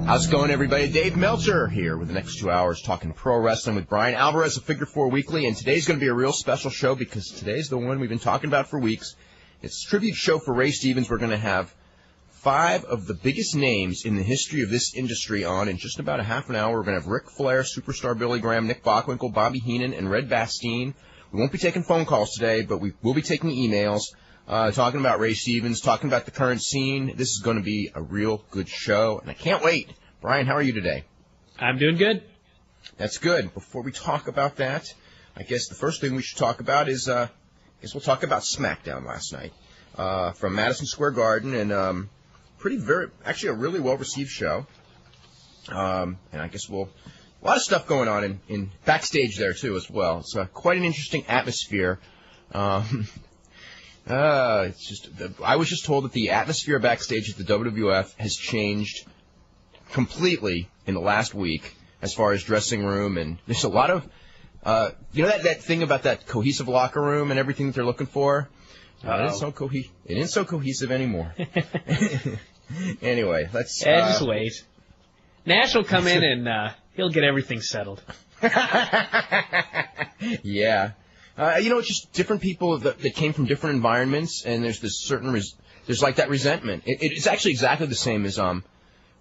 How's it going, everybody? Dave Meltzer here with the next 2 hours talking pro wrestling with Brian Alvarez of Figure 4 Weekly, and today's going to be a real special show because today's the one we've been talking about for weeks. It's a tribute show for Ray Stevens. We're going to have 5 of the biggest names in the history of this industry on in just about a half an hour. We're going to have Ric Flair, Superstar Billy Graham, Nick Bockwinkel, Bobby Heenan, and Red Bastien. We won't be taking phone calls today, but we will be taking emails. Talking about Ray Stevens, talking about the current scene. This is going to be a real good show, and I can't wait. Brian, how are you today? I'm doing good. That's good. Before we talk about that, I guess the first thing we should talk about is, we'll talk about SmackDown last night from Madison Square Garden, and actually a really well-received show. And I guess a lot of stuff going on in backstage there, too, as well. It's quite an interesting atmosphere. I was just told that the atmosphere backstage at the WWF has changed completely in the last week as far as dressing room, and there's a lot of, that thing about that cohesive locker room and everything that they're looking for? It isn't so cohesive anymore. Anyway, let's... just wait. Nash will come in and he'll get everything settled. Yeah. It's just different people that came from different environments, and there's this certain, there's like that resentment. It's actually exactly the same as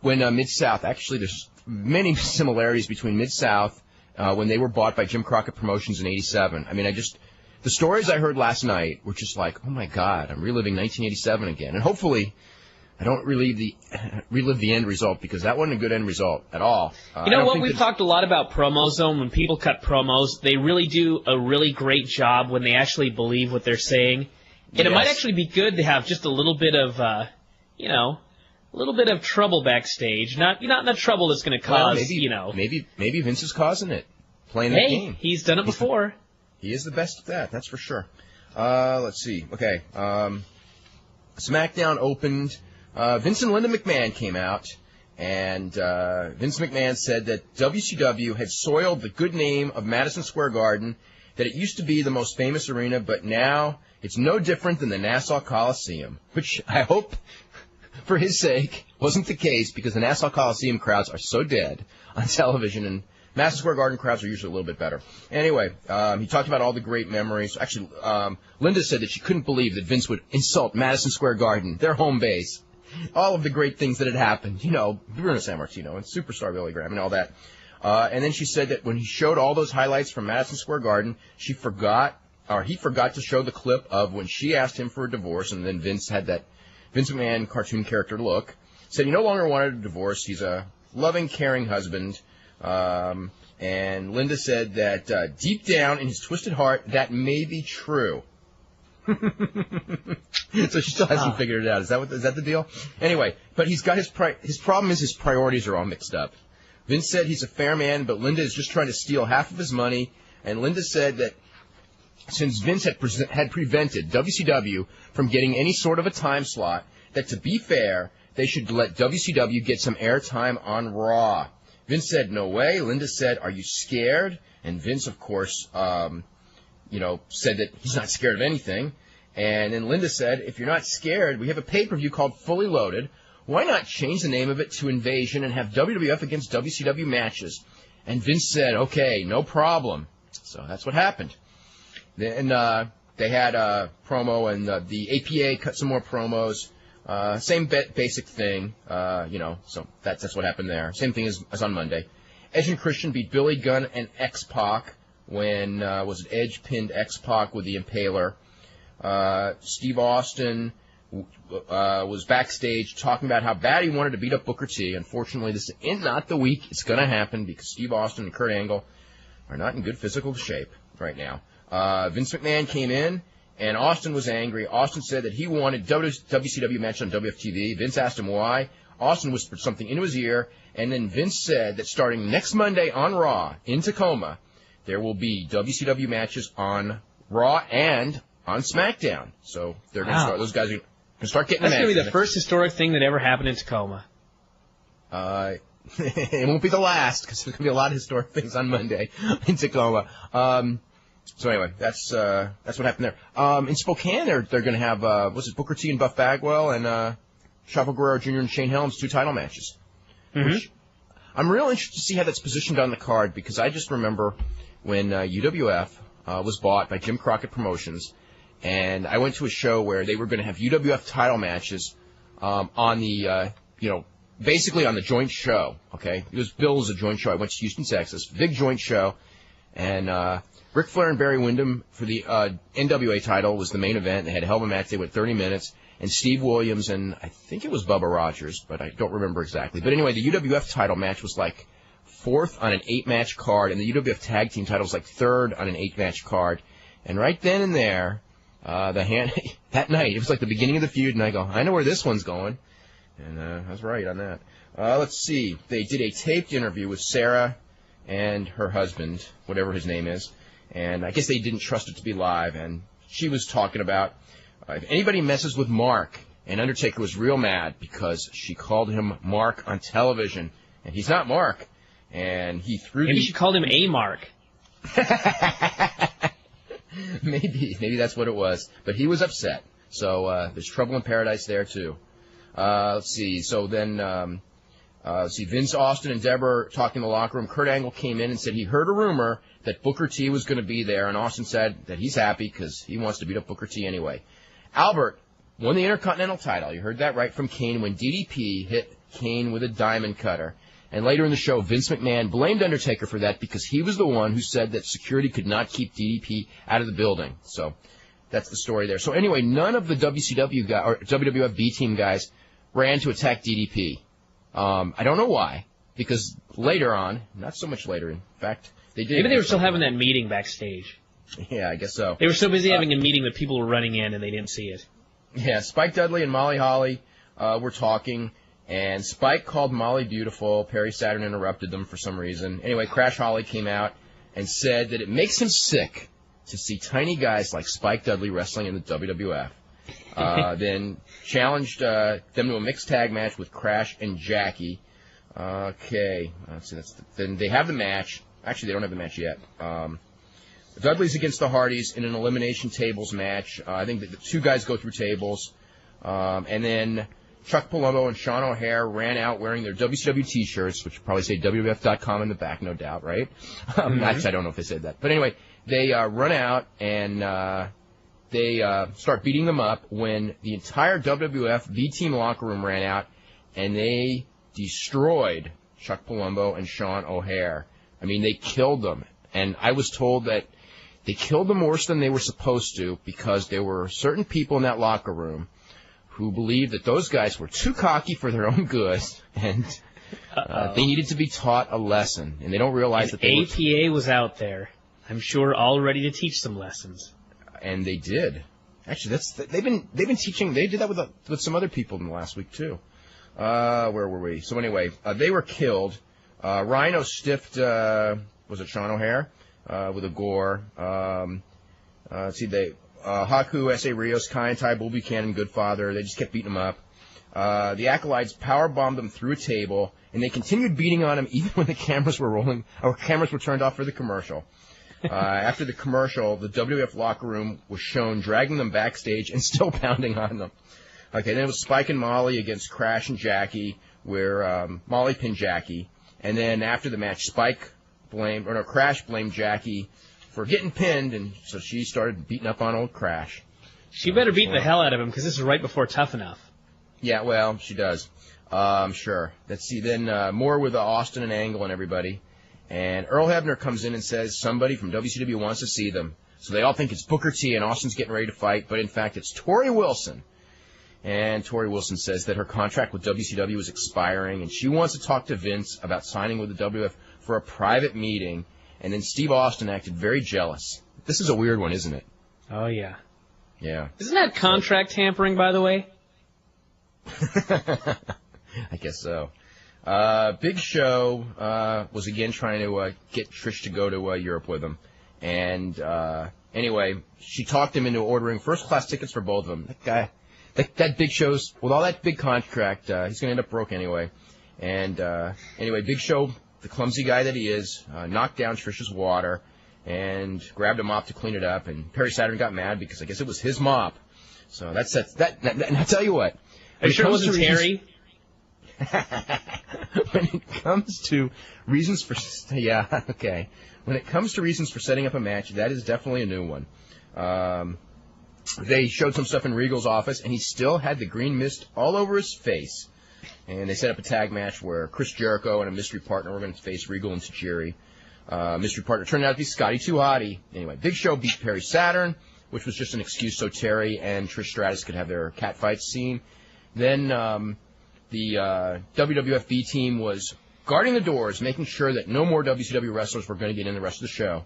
when Mid-South, actually there's many similarities between Mid-South when they were bought by Jim Crockett Promotions in '87. I mean, the stories I heard last night were just like, oh my God, I'm reliving 1987 again. And hopefully I don't relive the end result, because that wasn't a good end result at all. We've talked a lot about promos, though. When people cut promos, they really do a really great job when they actually believe what they're saying. And It might actually be good to have just a little bit of, a little bit of trouble backstage. Not trouble that's going to cause, Maybe Vince is causing it, playing the game. He's done it before. He is the best at that, that's for sure. Let's see. Okay. SmackDown opened. Vince and Linda McMahon came out, and Vince McMahon said that WCW had soiled the good name of Madison Square Garden, that it used to be the most famous arena, but now it's no different than the Nassau Coliseum, which I hope, for his sake, wasn't the case, because the Nassau Coliseum crowds are so dead on television, and Madison Square Garden crowds are usually a little bit better. Anyway, he talked about all the great memories. Actually, Linda said that she couldn't believe that Vince would insult Madison Square Garden, their home base. All of the great things that had happened, Bruno Sammartino and Superstar Billy Graham and all that. And then she said that when he showed all those highlights from Madison Square Garden, he forgot to show the clip of when she asked him for a divorce, and then Vince had that Vince McMahon cartoon character look. Said he no longer wanted a divorce. He's a loving, caring husband. And Linda said that deep down in his twisted heart, that may be true. So she still hasn't figured it out. Is that the deal? Anyway, but he's got his problem is his priorities are all mixed up. Vince said he's a fair man, but Linda is just trying to steal half of his money. And Linda said that since Vince had prevented WCW from getting any sort of a time slot, that to be fair, they should let WCW get some airtime on Raw. Vince said, no way. Linda said, are you scared? And Vince, of course, said that he's not scared of anything. And then Linda said, if you're not scared, we have a pay-per-view called Fully Loaded. Why not change the name of it to Invasion and have WWF against WCW matches? And Vince said, okay, no problem. So that's what happened. Then they had a promo, and the APA cut some more promos. Same basic thing, so that's what happened there. Same thing as on Monday. Edge and Christian beat Billy Gunn and X-Pac when Edge pinned X-Pac with the Impaler. Steve Austin was backstage talking about how bad he wanted to beat up Booker T. Unfortunately, this is not the week it's going to happen, because Steve Austin and Kurt Angle are not in good physical shape right now. Vince McMahon came in, and Austin was angry. Austin said that he wanted WCW match on WFTV. Vince asked him why. Austin whispered something into his ear, and then Vince said that starting next Monday on Raw in Tacoma, there will be WCW matches on Raw and on SmackDown. So they're going to start. Those guys are going to start getting That's the matches. That's going to be the first historic thing that ever happened in Tacoma. It won't be the last, because there's going to be a lot of historic things on Monday in Tacoma. So anyway, that's what happened there. In Spokane, they're going to have Booker T and Buff Bagwell and Chavo Guerrero Jr. and Shane Helms 2 title matches. which I'm real interested to see how that's positioned on the card, because I just remember when UWF was bought by Jim Crockett Promotions, and I went to a show where they were going to have UWF title matches on the, basically on the joint show, okay? It was billed as a joint show. I went to Houston, Texas, big joint show, and Ric Flair and Barry Windham for the NWA title was the main event. They had a hell of a match. They went 30 minutes. And Steve Williams and I think it was Bubba Rogers, but I don't remember exactly. But anyway, the UWF title match was like fourth on an 8-match card, and the UWF tag team title was like third on an 8-match card. And right then and there, that night, it was like the beginning of the feud, and I go, I know where this one's going. And I was right on that. Let's see. They did a taped interview with Sarah and her husband, whatever his name is, and I guess they didn't trust it to be live, and she was talking about if anybody messes with Mark, and Undertaker was real mad because she called him Mark on television, and he's not Mark, and he threw Maybe she called him A Mark. Maybe that's what it was, but he was upset, so there's trouble in paradise there, too. Let's see, so then, Vince, Austin, and Deborah talking in the locker room. Kurt Angle came in and said he heard a rumor that Booker T was going to be there, and Austin said that he's happy because he wants to beat up Booker T anyway. Albert won the Intercontinental title. You heard that right from Kane when DDP hit Kane with a diamond cutter. And later in the show, Vince McMahon blamed Undertaker for that because he was the one who said that security could not keep DDP out of the building. So that's the story there. So anyway, none of the WCW guys, or WWF B-Team guys ran to attack DDP. I don't know why, because later on, not so much later, in fact, they did. Maybe they were still having that meeting backstage. Yeah, I guess so. They were so busy having a meeting that people were running in and they didn't see it. Yeah, Spike Dudley and Molly Holly were talking, and Spike called Molly beautiful. Perry Saturn interrupted them for some reason. Anyway, Crash Holly came out and said that it makes him sick to see tiny guys like Spike Dudley wrestling in the WWF. Then challenged them to a mixed tag match with Crash and Jackie. Okay, let's see. Then they have the match. Actually, they don't have the match yet. Dudley's against the Hardys in an elimination tables match. I think that the two guys go through tables. And then Chuck Palumbo and Sean O'Hare ran out wearing their WCW T-shirts, which probably say WWF.com in the back, no doubt, right? Actually, I don't know if they said that. But anyway, they run out and they start beating them up when the entire WWF B-Team locker room ran out, and they destroyed Chuck Palumbo and Sean O'Hare. I mean, they killed them. And I was told that they killed them worse than they were supposed to because there were certain people in that locker room who believed that those guys were too cocky for their own good, and they needed to be taught a lesson. And they don't realize that they APA was out there, I'm sure, all ready to teach some lessons. And they did. Actually, they've been teaching. They did that with some other people in the last week too. Where were we? So anyway, they were killed. Rhino stiffed. Was it Sean O'Hare with a gore? Let's see, Haku, S.A. Rios, Kai and Ty, Bull Buchanan, Goodfather. They just kept beating him up. The Acolytes powerbombed them through a table, and they continued beating on him even when the cameras were rolling, or cameras were turned off for the commercial. After the commercial, the WWF locker room was shown dragging them backstage and still pounding on them. Okay, then it was Spike and Molly against Crash and Jackie, where Molly pinned Jackie. And then after the match, Crash blamed Jackie for getting pinned, and so she started beating up on old Crash. She better beat the hell out of him, because this is right before Tough Enough. Yeah, well, she does. I'm sure. Let's see, then more with Austin and Angle and everybody. And Earl Hebner comes in and says somebody from WCW wants to see them. So they all think it's Booker T and Austin's getting ready to fight, but in fact it's Tori Wilson. And Tori Wilson says that her contract with WCW is expiring, and she wants to talk to Vince about signing with the WWF for a private meeting. And then Steve Austin acted very jealous. This is a weird one, isn't it? Oh, yeah. Yeah. Isn't that contract tampering, by the way? I guess so. Big Show was again trying to get Trish to go to Europe with him. And anyway, she talked him into ordering first-class tickets for both of them. That guy, that Big Show's, with all that big contract, he's going to end up broke anyway. And anyway, Big Show, the clumsy guy that he is, knocked down Trish's water and grabbed a mop to clean it up. And Perry Saturn got mad because I guess it was his mop. So and I'll tell you what. Are you sure it wasn't Terry? When it comes to reasons for When it comes to reasons for setting up a match, that is definitely a new one. They showed some stuff in Regal's office, and he still had the green mist all over his face. And they set up a tag match where Chris Jericho and a mystery partner were going to face Regal and Tajiri. Mystery partner turned out to be Scotty 2 Hotty. Anyway, Big Show beat Perry Saturn, which was just an excuse so Terry and Trish Stratus could have their catfight scene. Then the WWF B team was guarding the doors, making sure that no more WCW wrestlers were going to get in the rest of the show.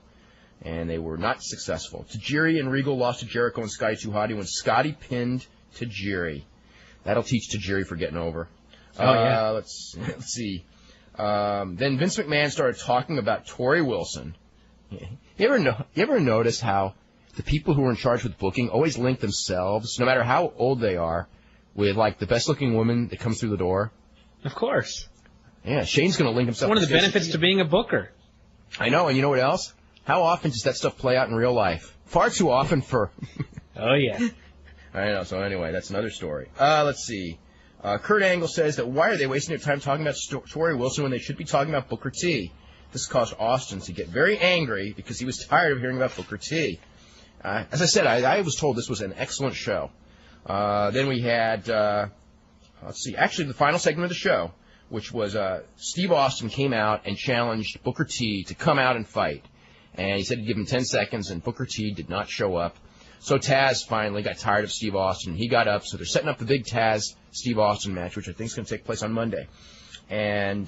And they were not successful. Tajiri and Regal lost to Jericho and Scotty 2 Hotty when Scotty pinned Tajiri. That'll teach Tajiri for getting over. Let's see. Then Vince McMahon started talking about Tori Wilson. You ever notice how the people who are in charge with booking always link themselves, no matter how old they are, with like the best looking woman that comes through the door? Of course. Yeah, Shane's going to link himself. One of the benefits to being a booker. I know, and you know what else? How often does that stuff play out in real life? Far too often for... Oh, yeah. I know, so anyway, that's another story. Let's see. Kurt Angle says that why are they wasting their time talking about Tori Wilson when they should be talking about Booker T? This caused Austin to get very angry because he was tired of hearing about Booker T. As I said, I was told this was an excellent show. Then we had, actually the final segment of the show, which was Steve Austin came out and challenged Booker T to come out and fight. And he said he'd give him 10 seconds, and Booker T did not show up. So Taz finally got tired of Steve Austin. He got up, so they're setting up the big Taz-Steve Austin match, which I think is going to take place on Monday. And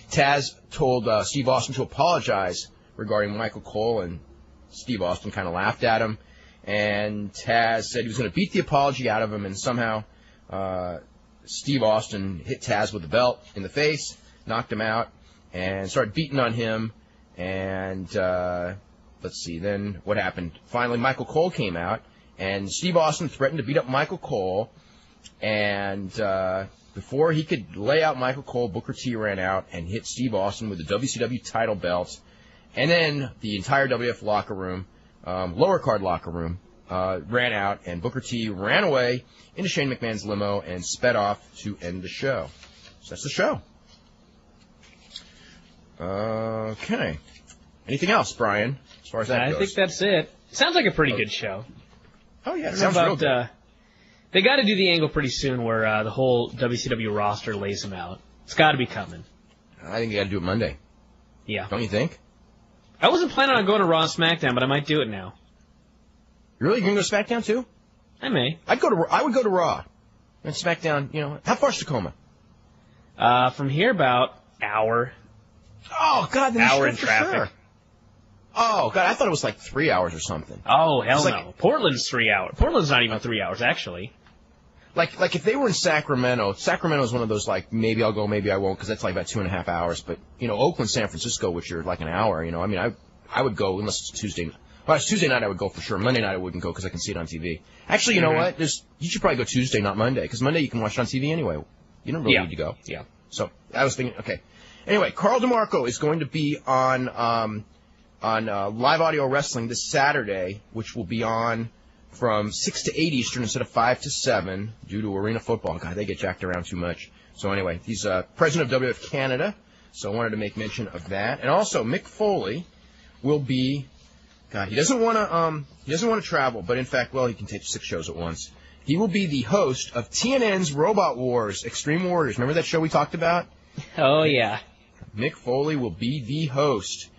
Taz told Steve Austin to apologize regarding Michael Cole, and Steve Austin kind of laughed at him. And Taz said he was going to beat the apology out of him, and somehow Steve Austin hit Taz with the belt in the face, knocked him out, and started beating on him. And let's see, then what happened? Finally, Michael Cole came out, and Steve Austin threatened to beat up Michael Cole. And before he could lay out Michael Cole, Booker T ran out and hit Steve Austin with the WCW title belt. And then the entire WF locker room, lower card locker room, ran out, and Booker T ran away into Shane McMahon's limo and sped off to end the show. So that's the show. Okay. Anything else, Brian, as far as that goes? I think that's it. Sounds like a pretty good show. Oh, yeah, it sounds real good. They got to do the angle pretty soon where the whole WCW roster lays them out. It's got to be coming. I think you got to do it Monday. Yeah. Don't you think? I wasn't planning on going to Raw and SmackDown, but I might do it now. Really? You're going to go to SmackDown, too? I may. I would go to Raw. And SmackDown, how far's Tacoma? From here, about hour. Oh, God, then hour in traffic. Sure. Oh, God, I thought it was like 3 hours or something. Oh, hell no. Portland's 3 hours. Portland's not even 3 hours, actually. Like if they were in Sacramento's one of those, like, maybe I'll go, maybe I won't, because that's like about 2.5 hours. But, Oakland, San Francisco, which are like an hour, I would go unless it's Tuesday. Well, it's Tuesday night I would go for sure. Monday night I wouldn't go because I can see it on TV. Actually, you know what? You should probably go Tuesday, not Monday, because Monday you can watch it on TV anyway. You don't really need to go. Yeah. So I was thinking, okay. Anyway, Carl DeMarco is going to be on Live Audio Wrestling this Saturday, which will be on from 6 to 8 Eastern instead of 5 to 7 due to arena football. God, they get jacked around too much. So anyway, he's president of WF Canada, so I wanted to make mention of that. And also, Mick Foley will be. God, he doesn't want to travel, but in fact, he can tape 6 shows at once. He will be the host of TNN's Robot Wars Extreme Warriors. Remember that show we talked about? Oh yeah. Mick Foley will be the host.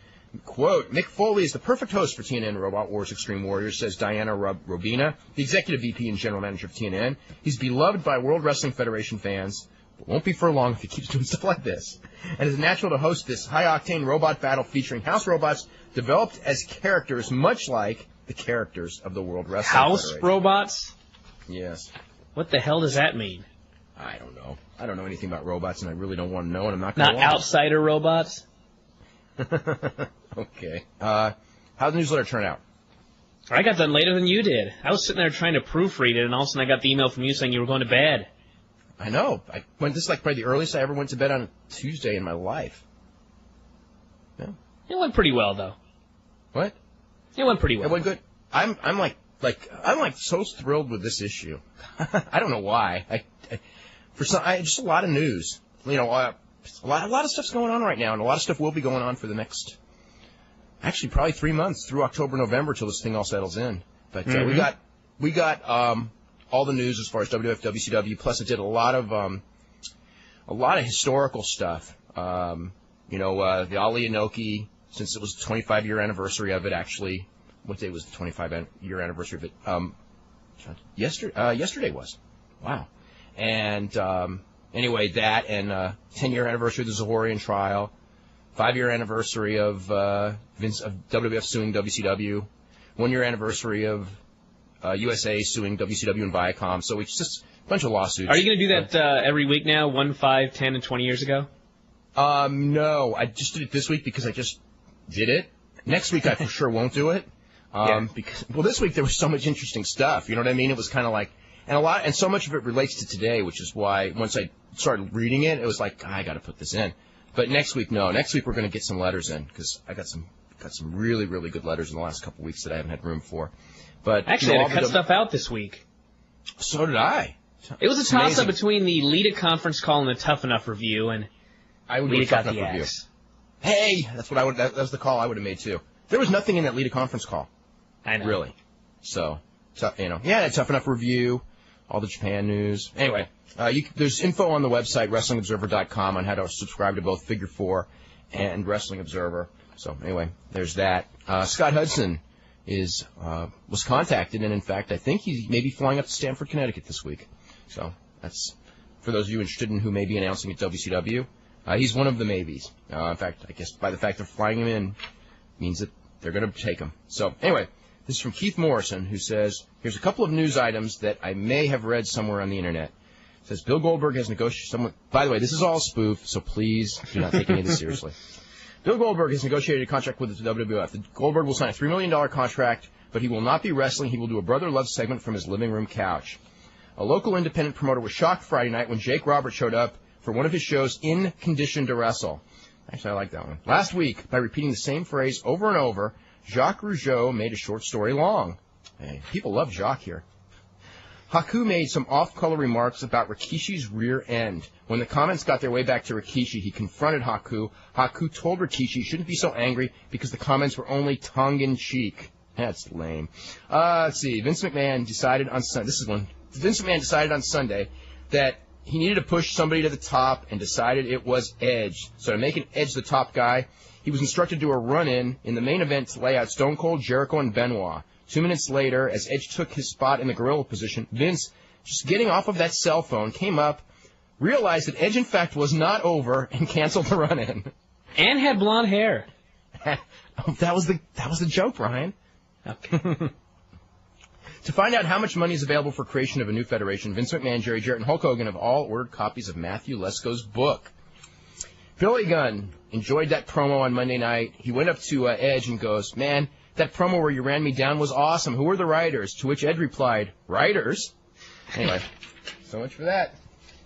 Quote, Mick Foley is the perfect host for TNN Robot Wars Extreme Warriors, says Diana Robina, the executive VP and general manager of TNN. He's beloved by World Wrestling Federation fans, but won't be for long if he keeps doing stuff like this. And it's natural to host this high-octane robot battle featuring house robots developed as characters much like the characters of the World Wrestling House Federation. robots? Yes. What the hell does that mean? I don't know. I don't know anything about robots, and I really don't want to know, and I'm not going to. Not outsider robots? Okay. How'd the newsletter turn out? I got done later than you did. I was sitting there trying to proofread it, and all of a sudden I got the email from you saying you were going to bed. I know. This is like probably the earliest I ever went to bed on a Tuesday in my life. Yeah. It went pretty well, though. What? It went pretty well. It went good. I'm so thrilled with this issue. I don't know why. just a lot of news. You know, a lot of stuff's going on right now, and a lot of stuff will be going on for the next, actually probably 3 months through October, November till this thing all settles in. But we got all the news as far as WWF, WCW. Plus, it did a lot of historical stuff. You know, the Ali Inoki, since it was the 25-year anniversary of it, actually. What day was the 25-year anniversary of it? Yesterday was. Wow. And anyway, that and 10-year anniversary of the Zahorian trial, 5-year anniversary of WWF suing WCW, 1-year anniversary of USA suing WCW and Viacom. So it's just a bunch of lawsuits. Are you going to do that every week now, 1, 5, 10, and 20 years ago? No, I just did it this week because I just did it. Next week I for sure won't do it. Because this week there was so much interesting stuff. You know what I mean? It was kind of like, and so much of it relates to today, which is why once I started reading it, it was like, I got to put this in. But next week, no. Next week we're going to get some letters in because I got some really, really good letters in the last couple of weeks that I haven't had room for. But actually, I had to cut stuff out this week. So did I. It was a toss-up between the Lita conference call and the Tough Enough review, and I would Lita got the review. axe. Hey, that's what I would. That was the call I would have made too. There was nothing in that Lita conference call. I know. Really. So, you know, yeah, Tough Enough review, all the Japan news. Anyway, there's info on the website WrestlingObserver.com on how to subscribe to both Figure 4 and Wrestling Observer. So anyway, there's that. Scott Hudson was contacted, and in fact, I think he may be flying up to Stamford, Connecticut this week. So that's for those of you interested in who may be announcing at WCW. He's one of the maybes. In fact, I guess by the fact they're flying him in means that they're going to take him. So anyway, this is from Keith Morrison, who says, here's a couple of news items that I may have read somewhere on the Internet. It says, Bill Goldberg has negotiated by the way, this is all a spoof, so please do not take any of this seriously. Bill Goldberg has negotiated a contract with the WWF. Goldberg will sign a $3 million contract, but he will not be wrestling. He will do a Brother Love segment from his living room couch. A local independent promoter was shocked Friday night when Jake Roberts showed up for one of his shows in condition to wrestle. Actually, I like that one. Last week, by repeating the same phrase over and over, Jacques Rougeau made a short story long. Hey, people love Jacques here. Haku made some off-color remarks about Rikishi's rear end. When the comments got their way back to Rikishi, he confronted Haku. Haku told Rikishi he shouldn't be so angry because the comments were only tongue-in-cheek. That's lame. Let's see. Vince McMahon decided on Sunday that he needed to push somebody to the top and decided it was Edge. So to make an Edge the top guy, he was instructed to do a run-in the main event to lay out Stone Cold, Jericho, and Benoit. 2 minutes later, as Edge took his spot in the gorilla position, Vince, just getting off of that cell phone, came up, realized that Edge, in fact, was not over, and canceled the run-in. And had blonde hair. That was the joke, Brian. Okay. To find out how much money is available for creation of a new federation, Vince McMahon, Jerry Jarrett, and Hulk Hogan have all ordered copies of Matthew Lesko's book. Billy Gunn enjoyed that promo on Monday night. He went up to Edge and goes, man, that promo where you ran me down was awesome. Who are the writers? To which Ed replied, writers? Anyway, so much for that.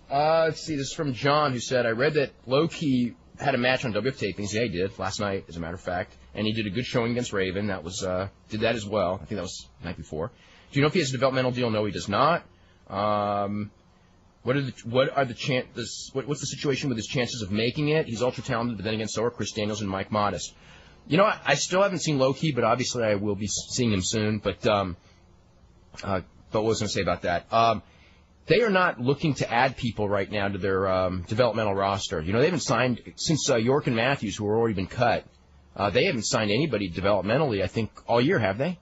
Let's see, this is from John, who said, I read that Low-Key had a match on WF tapings. Yeah, he did, last night, as a matter of fact. And he did a good showing against Raven. That was, did that as well. I think that was the night before. Do you know if he has a developmental deal? No, he does not. What's the situation with his chances of making it? He's ultra talented, but then again, so are Chris Daniels and Mike Modest. You know, I still haven't seen Low-Key, but obviously I will be seeing him soon. But what was I going to say about that? They are not looking to add people right now to their developmental roster. You know, they haven't signed, since York and Matthews, who have already been cut, they haven't signed anybody developmentally, I think, all year, have they?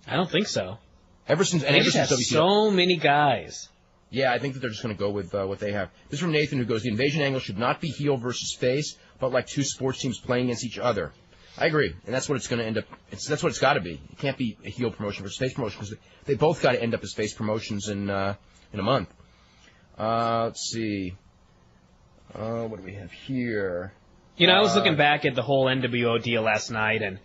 I don't think so. They just have so many guys. Yeah, I think that they're just going to go with what they have. This is from Nathan, who goes, the invasion angle should not be heel versus face, but like two sports teams playing against each other. I agree, and that's what it's going to end up. That's what it's got to be. It can't be a heel promotion versus face promotion because they both got to end up as face promotions in a month. Let's see. What do we have here? You know, I was looking back at the whole NWO deal last night, and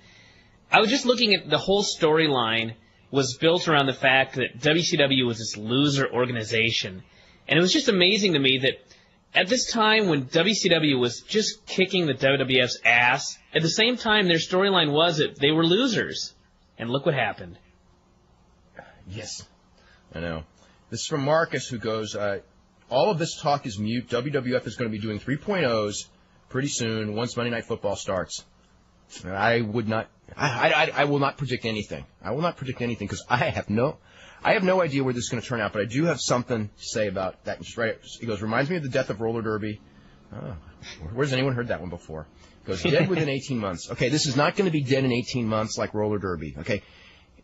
I was just looking at the whole storyline was built around the fact that WCW was this loser organization. And it was just amazing to me that at this time when WCW was just kicking the WWF's ass, at the same time their storyline was that they were losers. And look what happened. Yes, I know. This is from Marcus, who goes, all of this talk is mute. WWF is going to be doing 3.0s pretty soon once Monday Night Football starts. I will not predict anything. I will not predict anything because I have no idea where this is going to turn out, but I do have something to say about that. Just right, he goes, reminds me of the death of roller derby. Oh, where's anyone heard that one before? He goes, dead within 18 months. Okay, this is not going to be dead in 18 months like roller derby. Okay,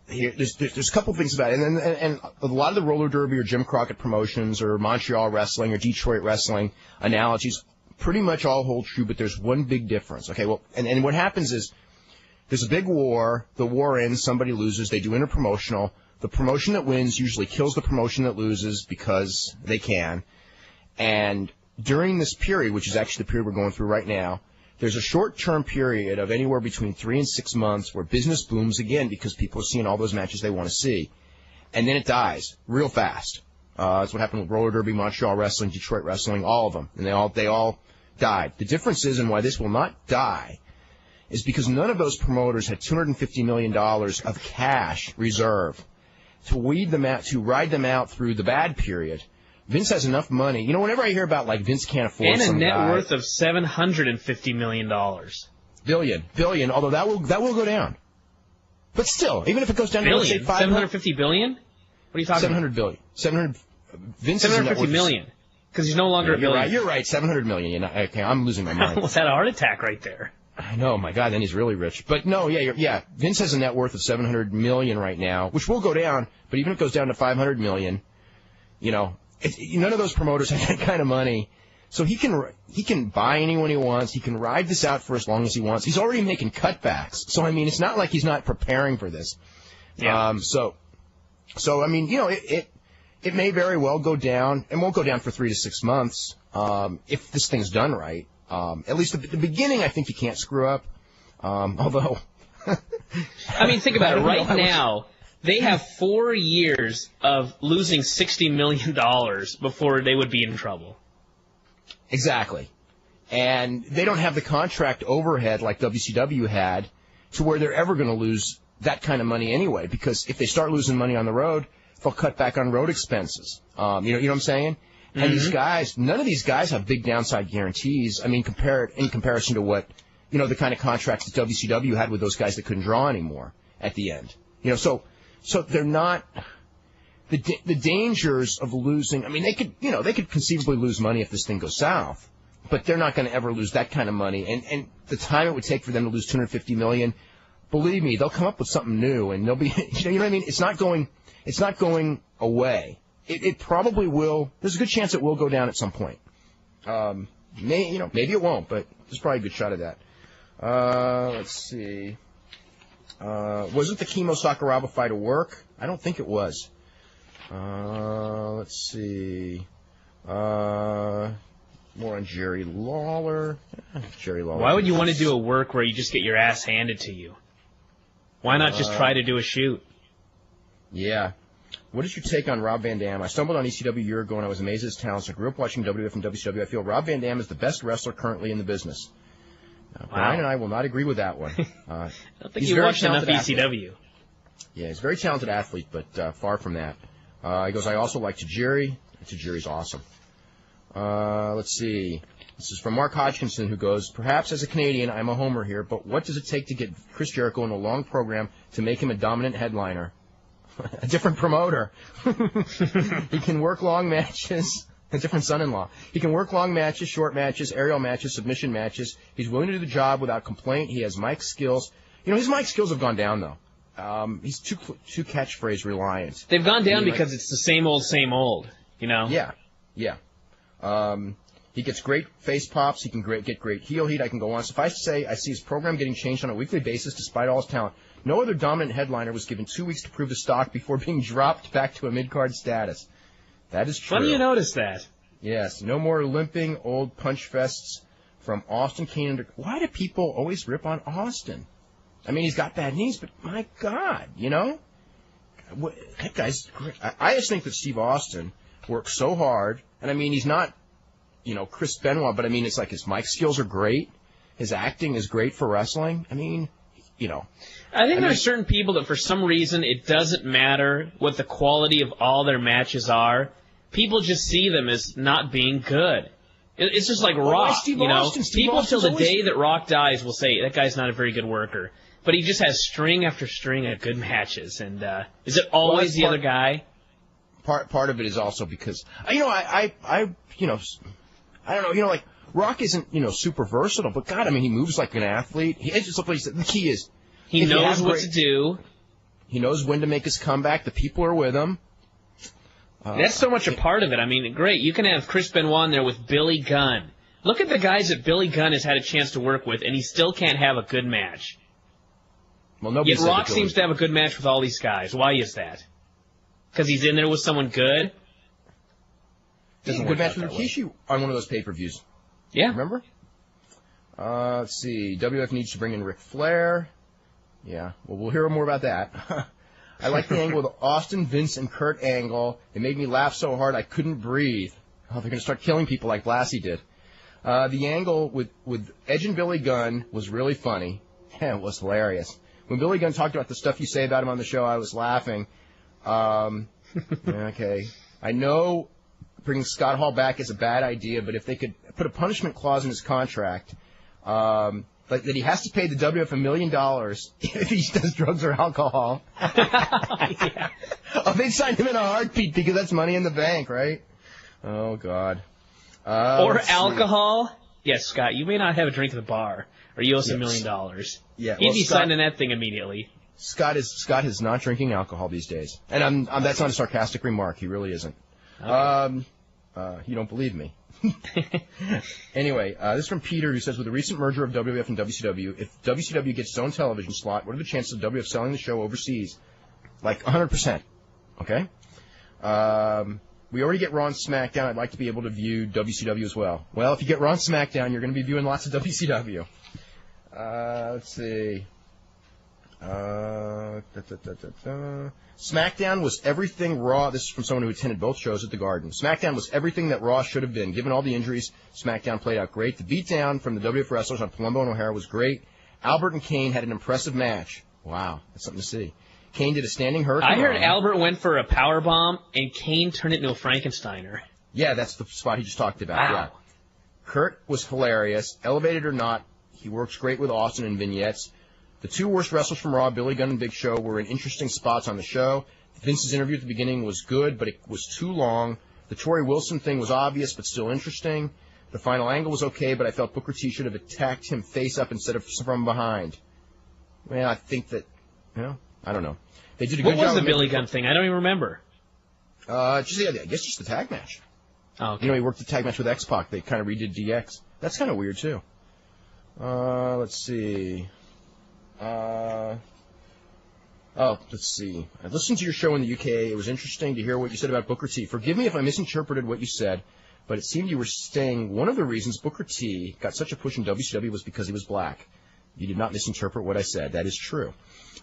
there's a couple things about it, and a lot of the roller derby or Jim Crockett promotions or Montreal wrestling or Detroit wrestling analogies pretty much all hold true, but there's one big difference. Okay, well, and what happens is there's a big war. The war ends. Somebody loses. They do interpromotional. The promotion that wins usually kills the promotion that loses because they can. And during this period, which is actually the period we're going through right now, there's a short-term period of anywhere between 3 and 6 months where business booms again because people are seeing all those matches they want to see. And then it dies real fast. That's what happened with roller derby, Montreal wrestling, Detroit wrestling, all of them. And they all died. The difference is, and why this will not die, is because none of those promoters had $250 million of cash reserve to ride them out through the bad period. Vince has enough money. You know, whenever I hear about, like, Vince can't afford some guy. And a net worth of $750 million. Billion, although that will go down. But still, even if it goes down to, let's say, $750 billion? What are you talking about? $700 billion. Vince $750 million. Because he's no longer a billion. You're right, $700 million. Okay, I'm losing my mind. Almost had a heart attack right there. I know, my God, then he's really rich. But no, Vince has a net worth of $700 million right now, which will go down, but even if it goes down to $500 million, you know, none of those promoters have that kind of money. So he can buy anyone he wants. He can ride this out for as long as he wants. He's already making cutbacks. So, I mean, it's not like he's not preparing for this. Yeah. So, I mean, you know, it may very well go down. It won't go down for 3 to 6 months if this thing's done right. At least at the beginning, I think you can't screw up. Although, I mean, think about it. Right now, they have 4 years of losing $60 million before they would be in trouble. Exactly. And they don't have the contract overhead like WCW had to where they're ever going to lose that kind of money anyway, because if they start losing money on the road, they'll cut back on road expenses. You know what I'm saying? And these guys, none of these guys have big downside guarantees. I mean, in comparison to what, you know, the kind of contracts that WCW had with those guys that couldn't draw anymore at the end. You know, so they're not the dangers of losing. I mean, they could conceivably lose money if this thing goes south, but they're not going to ever lose that kind of money. And the time it would take for them to lose $250 million, believe me, they'll come up with something new, and they'll be, you know what I mean? It's not going away. It probably will. There's a good chance it will go down at some point. Maybe it won't, but there's probably a good shot of that. Let's see. Wasn't the Kimo Sakuraba fight a work? I don't think it was. Let's see. More on Jerry Lawler. Jerry Lawler. Why would you want to do a work where you just get your ass handed to you? Why not just try to do a shoot? Yeah. What is your take on Rob Van Dam? I stumbled on ECW a year ago and I was amazed at his talents. I grew up watching WWF and WCW. I feel Rob Van Dam is the best wrestler currently in the business. Brian and I will not agree with that one. I don't think you watched enough ECW. Yeah, he's a very talented athlete, but far from that. He goes, I also like Tajiri. Tajiri's awesome. Let's see. This is from Mark Hodgkinson, who goes, perhaps as a Canadian, I'm a homer here, but what does it take to get Chris Jericho in a long program to make him a dominant headliner? A different promoter. He can work long matches. A different son-in-law. He can work long matches, short matches, aerial matches, submission matches. He's willing to do the job without complaint. He has mic skills. You know, his mic skills have gone down, though. He's too catchphrase reliant. They've gone down because it's the same old, you know? Yeah. He gets great face pops. He can get great heel heat. I can go on. Suffice to say, I see his program getting changed on a weekly basis despite all his talent. No other dominant headliner was given 2 weeks to prove his stock before being dropped back to a mid-card status. That is true. Funny you notice that. Yes. No more limping old punch fests from Austin Kane. Why do people always rip on Austin? I mean, he's got bad knees, but my God, you know? That guy's great. I just think that Steve Austin works so hard. And, I mean, he's not, you know, Chris Benoit, but, I mean, it's like his mic skills are great. His acting is great for wrestling. I mean, you know. I think there are certain people that for some reason it doesn't matter what the quality of all their matches are. people just see them as not being good. It's just like Rock, Steve you know. Austin? Steve People till Austin's the always- day that Rock dies will say that guy's not a very good worker, but he just has string after string of good matches. And is it always that's the other guy? Part of it is also because I don't know, like Rock isn't super versatile, but God, I mean, he moves like an athlete. It's just the key is He if you knows have what great- to do. He knows when to make his comeback. The people are with him. That's so much a part of it. I mean, great. You can have Chris Benoit in there with Billy Gunn. Look at the guys that Billy Gunn has had a chance to work with, and he still can't have a good match. Well, nobody Yet said Rock that Billy- seems to have a good match with all these guys. Why is that? Because he's in there with someone good? Doesn't good work match out with that way. Rikishi on one of those pay-per-views. Yeah. Remember? Let's see. WF needs to bring in Ric Flair. Yeah. Well, we'll hear more about that. I like the angle with Austin, Vince, and Kurt Angle. It made me laugh so hard I couldn't breathe. Oh, they're going to start killing people like Blassie did. The angle with Edge and Billy Gunn was really funny. Yeah, it was hilarious. When Billy Gunn talked about the stuff you say about him on the show, I was laughing. Okay. I know bringing Scott Hall back is a bad idea, but if they could put a punishment clause in his contract, like that he has to pay the WF $1 million if he does drugs or alcohol. Yeah. Oh, they'd sign him in a heartbeat because that's money in the bank, right? Oh, God. Or let's see. alcohol. Yes, Scott, you may not have a drink at the bar, or you owe us $1 million. Yeah, He'd well, be Scott- signing that thing immediately. Scott is not drinking alcohol these days, and that's not a sarcastic remark. He really isn't. Okay. You don't believe me. Anyway, this is from Peter, who says, with the recent merger of WWF and WCW, if WCW gets its own television slot, what are the chances of WWF selling the show overseas? Like 100%. Okay? We already get Raw and SmackDown. I'd like to be able to view WCW as well. Well, if you get Raw and SmackDown, you're going to be viewing lots of WCW. Let's see. SmackDown was everything Raw. This is from someone who attended both shows at the Garden. SmackDown was everything that Raw should have been. Given all the injuries, SmackDown played out great. The beatdown from the WWF wrestlers on Palumbo and O'Hara was great. Albert and Kane had an impressive match. Wow, that's something to see. Kane did a standing hurricane. I heard run. Albert went for a power bomb, and Kane turned it into a Frankensteiner. Yeah, that's the spot he just talked about. Wow. Yeah. Kurt was hilarious. Elevated or not, he works great with Austin and vignettes. The two worst wrestlers from Raw, Billy Gunn and Big Show, were in interesting spots on the show. Vince's interview at the beginning was good, but it was too long. The Torrie Wilson thing was obvious, but still interesting. The final angle was okay, but I felt Booker T should have attacked him face up instead of from behind. Well, I think that, I don't know. They did a good What job. was the of Billy making- Gunn thing? I don't even remember. I guess just the tag match. Oh, okay. He worked the tag match with X-Pac. They kind of redid DX. That's kind of weird, too. Let's see. Let's see. I listened to your show in the UK. It was interesting to hear what you said about Booker T. Forgive me if I misinterpreted what you said, but it seemed you were saying one of the reasons Booker T got such a push in WCW was because he was black. You did not misinterpret what I said. That is true.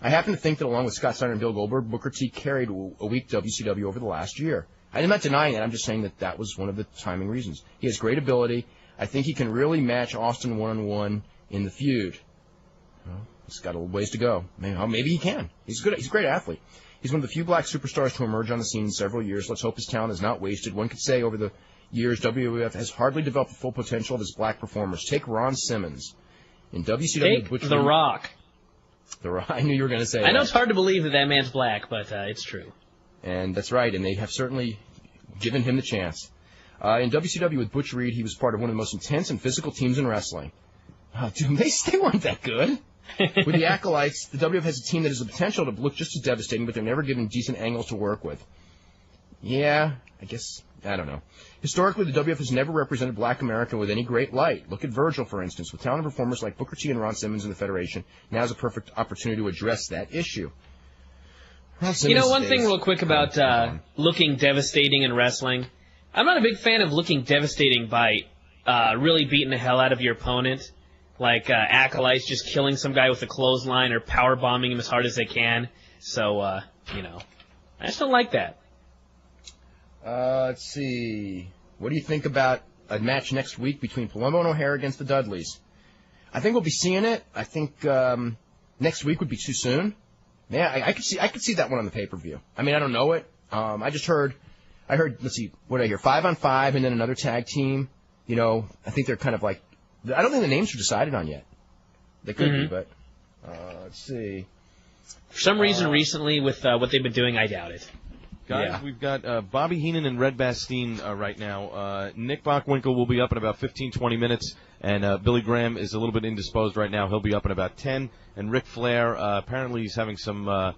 I happen to think that along with Scott Steiner and Bill Goldberg, Booker T carried a weak WCW over the last year. I'm not denying it. I'm just saying that was one of the timing reasons. He has great ability. I think he can really match Austin one-on-one in the feud. Well, he's got a ways to go. Maybe he can. He's good. He's a great athlete. He's one of the few black superstars to emerge on the scene in several years. Let's hope his talent is not wasted. One could say over the years, WWF has hardly developed the full potential of his black performers. Take Ron Simmons. In WCW, Take The Rock. I knew you were going to say that. I know it's hard to believe that man's black, but it's true. And that's right, and they have certainly given him the chance. In WCW with Butch Reed, he was part of one of the most intense and physical teams in wrestling. Dude, they weren't that good. With the Acolytes, the WWF has a team that has the potential to look just as devastating, but they're never given decent angles to work with. Yeah, I don't know. Historically, the WWF has never represented Black America with any great light. Look at Virgil, for instance. With talented performers like Booker T and Ron Simmons in the Federation, now is a perfect opportunity to address that issue. One thing real quick about looking devastating in wrestling. I'm not a big fan of looking devastating by really beating the hell out of your opponent. Like Acolytes just killing some guy with a clothesline or power bombing him as hard as they can. So, I just don't like that. Let's see. What do you think about a match next week between Palumbo and O'Hara against the Dudleys? I think we'll be seeing it. I think next week would be too soon. Yeah, I could see that one on the pay-per-view. I mean, I don't know it. I just heard I heard, let's see, what did I hear? 5-on-5 and then another tag team. You know, I think they're kind of like, I don't think the names are decided on yet. They could be, but let's see. For some reason recently with what they've been doing, I doubt it. Guys, we've got Bobby Heenan and Red Bastien right now. Nick Bockwinkel will be up in about 15, 20 minutes, and Billy Graham is a little bit indisposed right now. He'll be up in about 10. And Ric Flair, apparently he's having some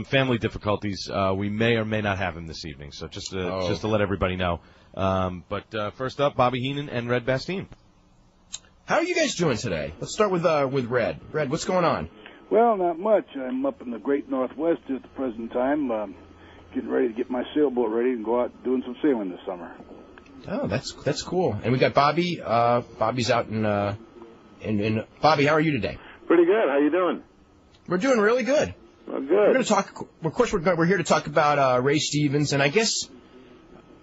family difficulties. We may or may not have him this evening, so just to let everybody know. But first up, Bobby Heenan and Red Bastien. How are you guys doing today? Let's start with Red. Red, what's going on? Well, not much. I'm up in the Great Northwest at the present time. Getting ready to get my sailboat ready and go out doing some sailing this summer. Oh, that's cool. And we got Bobby. Bobby's out in Bobby, how are you today? Pretty good. How you doing? We're doing really good. Well, good. We're going to talk. Of course, we're here to talk about Ray Stevens, and I guess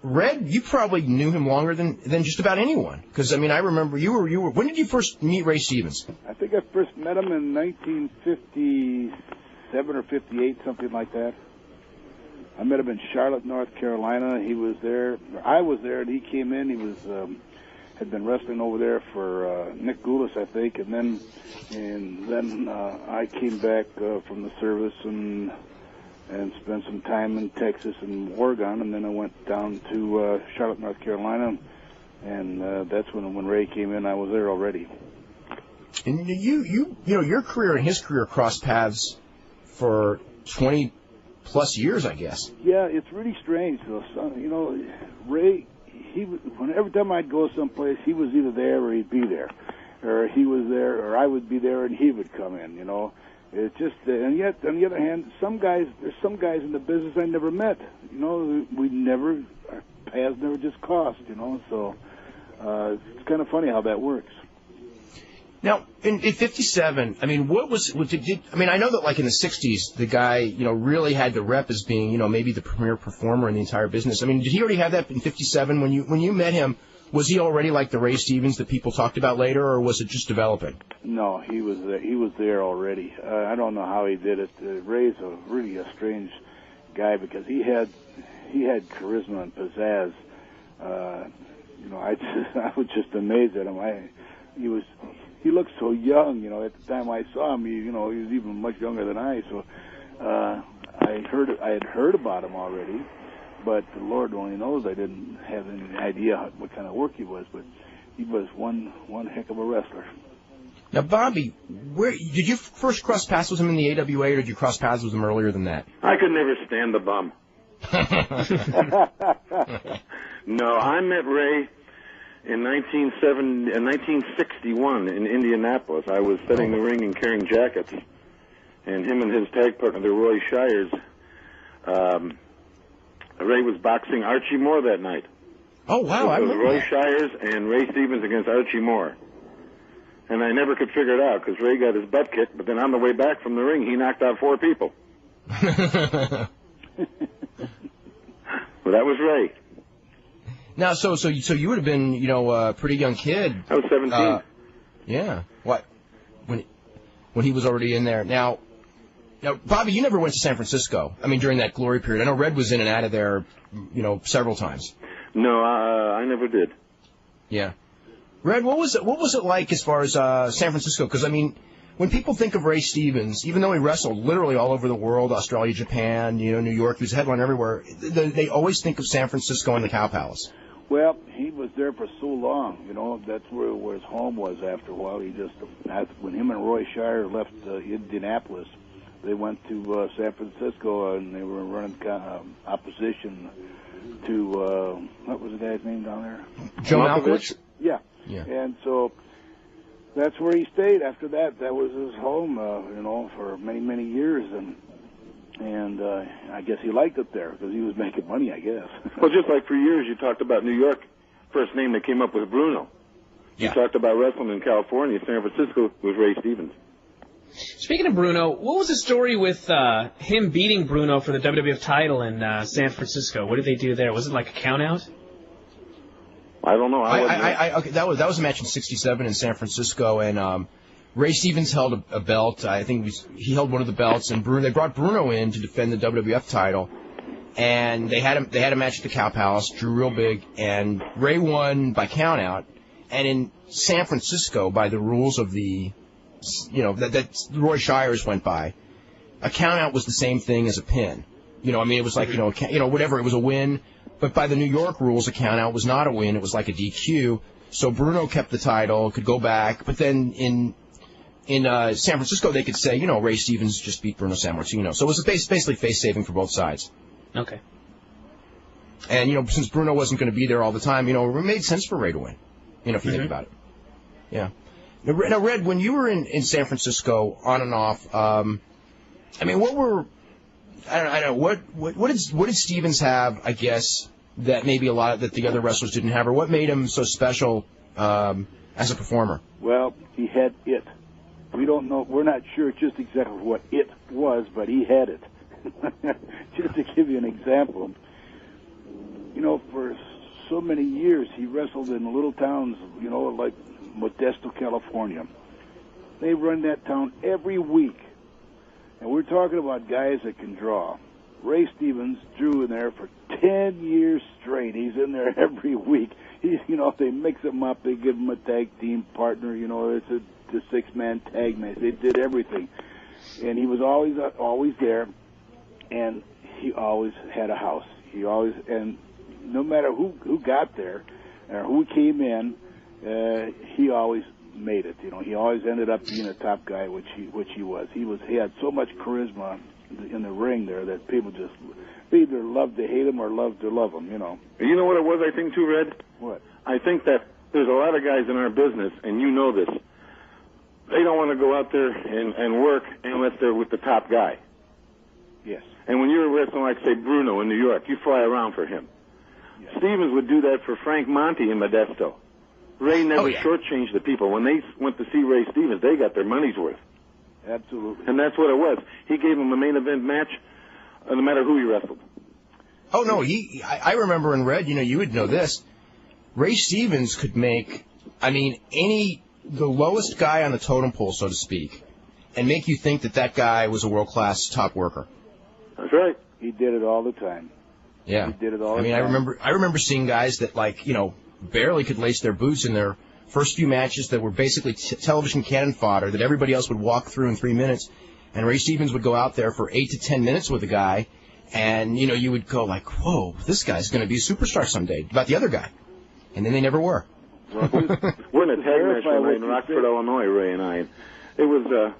Red, you probably knew him longer than just about anyone. Because I mean, I remember you were. When did you first meet Ray Stevens? I think I first met him in 1957 or 58, something like that. I met him in Charlotte, North Carolina. He was there. I was there, and he came in. He was had been wrestling over there for Nick Goulas, I think, and then I came back from the service and spent some time in Texas and Oregon, and then I went down to Charlotte, North Carolina, and that's when Ray came in. I was there already. And you know your career and his career crossed paths for 20 plus years, I guess. Yeah, it's really strange though. So, you know, Ray, every time I'd go someplace, he was either there or he'd be there, or he was there or I would be there and he would come in. You know, it's just and yet on the other hand, there's some guys in the business I never met. You know, our paths never just crossed. You know, so it's kind of funny how that works. Now, in 57, I mean, I mean, I know that like in the 60s, the guy, you know, really had the rep as being, you know, maybe the premier performer in the entire business. I mean, did he already have that in 57 when you met him? Was he already like the Ray Stevens that people talked about later, or was it just developing? No, he was there already. I don't know how he did it. Ray's really a strange guy because he had charisma and pizzazz. You know, I was just amazed at him. He looked so young, you know. At the time I saw him, he was even much younger than I. So I had heard about him already, but the Lord only knows I didn't have any idea what kind of work he was. But he was one heck of a wrestler. Now, Bobby, where did you first cross paths with him in the AWA, or did you cross paths with him earlier than that? I could never stand the bum. No, I met Ray in 1961 in Indianapolis. I was setting the ring and carrying jackets, and him and his tag partner, the Roy Shires, Ray was boxing Archie Moore that night. Oh, wow. It was Roy Shires and Ray Stevens against Archie Moore. And I never could figure it out because Ray got his butt kicked, but then on the way back from the ring, he knocked out 4 people. Well, that was Ray. Now, so you would have been, you know, a pretty young kid. I was 17. Yeah. What? When he was already in there. Now, Bobby, you never went to San Francisco. I mean, during that glory period. I know Red was in and out of there, you know, several times. No, I never did. Yeah. Red, what was it like as far as San Francisco? Because I mean, when people think of Ray Stevens, even though he wrestled literally all over the world, Australia, Japan, you know, New York, he was a headline everywhere, they always think of San Francisco and the Cow Palace. Well, he was there for so long, you know, that's where his home was after a while. When him and Roy Shire left Indianapolis, they went to San Francisco and they were running opposition to, what was the guy's name down there? Joe Malkovich? Yeah. And so that's where he stayed. After that, that was his home, you know, for many, many years. And I guess he liked it there because he was making money, I guess. Well, just like for years you talked about New York, first name that came up was Bruno. Yeah. You talked about wrestling in California, San Francisco was Ray Stevens. Speaking of Bruno, what was the story with him beating Bruno for the WWF title in San Francisco? What did they do there? Was it like a count-out? I don't know. Okay, that was a match in '67 in San Francisco, and Ray Stevens held a belt. I think he held one of the belts, and they brought Bruno in to defend the WWF title. and they had a match at the Cow Palace, drew real big, and Ray won by countout. And in San Francisco, by the rules of the, that Roy Shires went by, a countout was the same thing as a pin. It was like, whatever, it was a win. But by the New York rules, a countout was not a win. It was like a DQ. So Bruno kept the title, could go back. But then in San Francisco, they could say, Ray Stevens just beat Bruno Sammartino. So it was basically face-saving for both sides. Okay. And, since Bruno wasn't going to be there all the time, it made sense for Ray to win, if you think about it. Yeah. Now, Red, when you were in San Francisco on and off, what did Stevens have, I guess, that maybe that the other wrestlers didn't have, or what made him so special as a performer? Well, he had it. We don't know. We're not sure just exactly what it was, but he had it. Just to give you an example, for so many years he wrestled in little towns, like Modesto, California. They run that town every week. And we're talking about guys that can draw. Ray Stevens drew in there for 10 years straight. He's in there every week. They mix him up. They give him a tag team partner. It's a six-man tag match. They did everything. And he was always there. And he always had a house. And no matter who got there or who came in, he always made it. He always ended up being a top guy, which he was. He had so much charisma in the ring there that people just either loved to hate him or loved to love him. You know what it was, I think, too, Red? What? I think that there's a lot of guys in our business, and you know this. They don't want to go out there and work unless they're with the top guy. Yes. And when you're wrestling, like, say, Bruno in New York, you fly around for him. Yes. Stevens would do that for Frank Monte in Modesto. Ray never shortchanged the people. When they went to see Ray Stevens, they got their money's worth. Absolutely. And that's what it was. He gave him a main event match, no matter who he wrestled. Oh, no, I remember in Red, you would know this. Ray Stevens could make, the lowest guy on the totem pole, so to speak, and make you think that guy was a world-class top worker. That's right. He did it all the time. Yeah. He did it all the time. I remember seeing guys that, barely could lace their boots in their first few matches that were basically television cannon fodder that everybody else would walk through in 3 minutes, and Ray Stevens would go out there for 8 to 10 minutes with a guy, and, you would go like, whoa, this guy's going to be a superstar someday, about the other guy. And then they never were. Well, we're in a tag match one night in Rockford, Illinois, Ray and I. It was,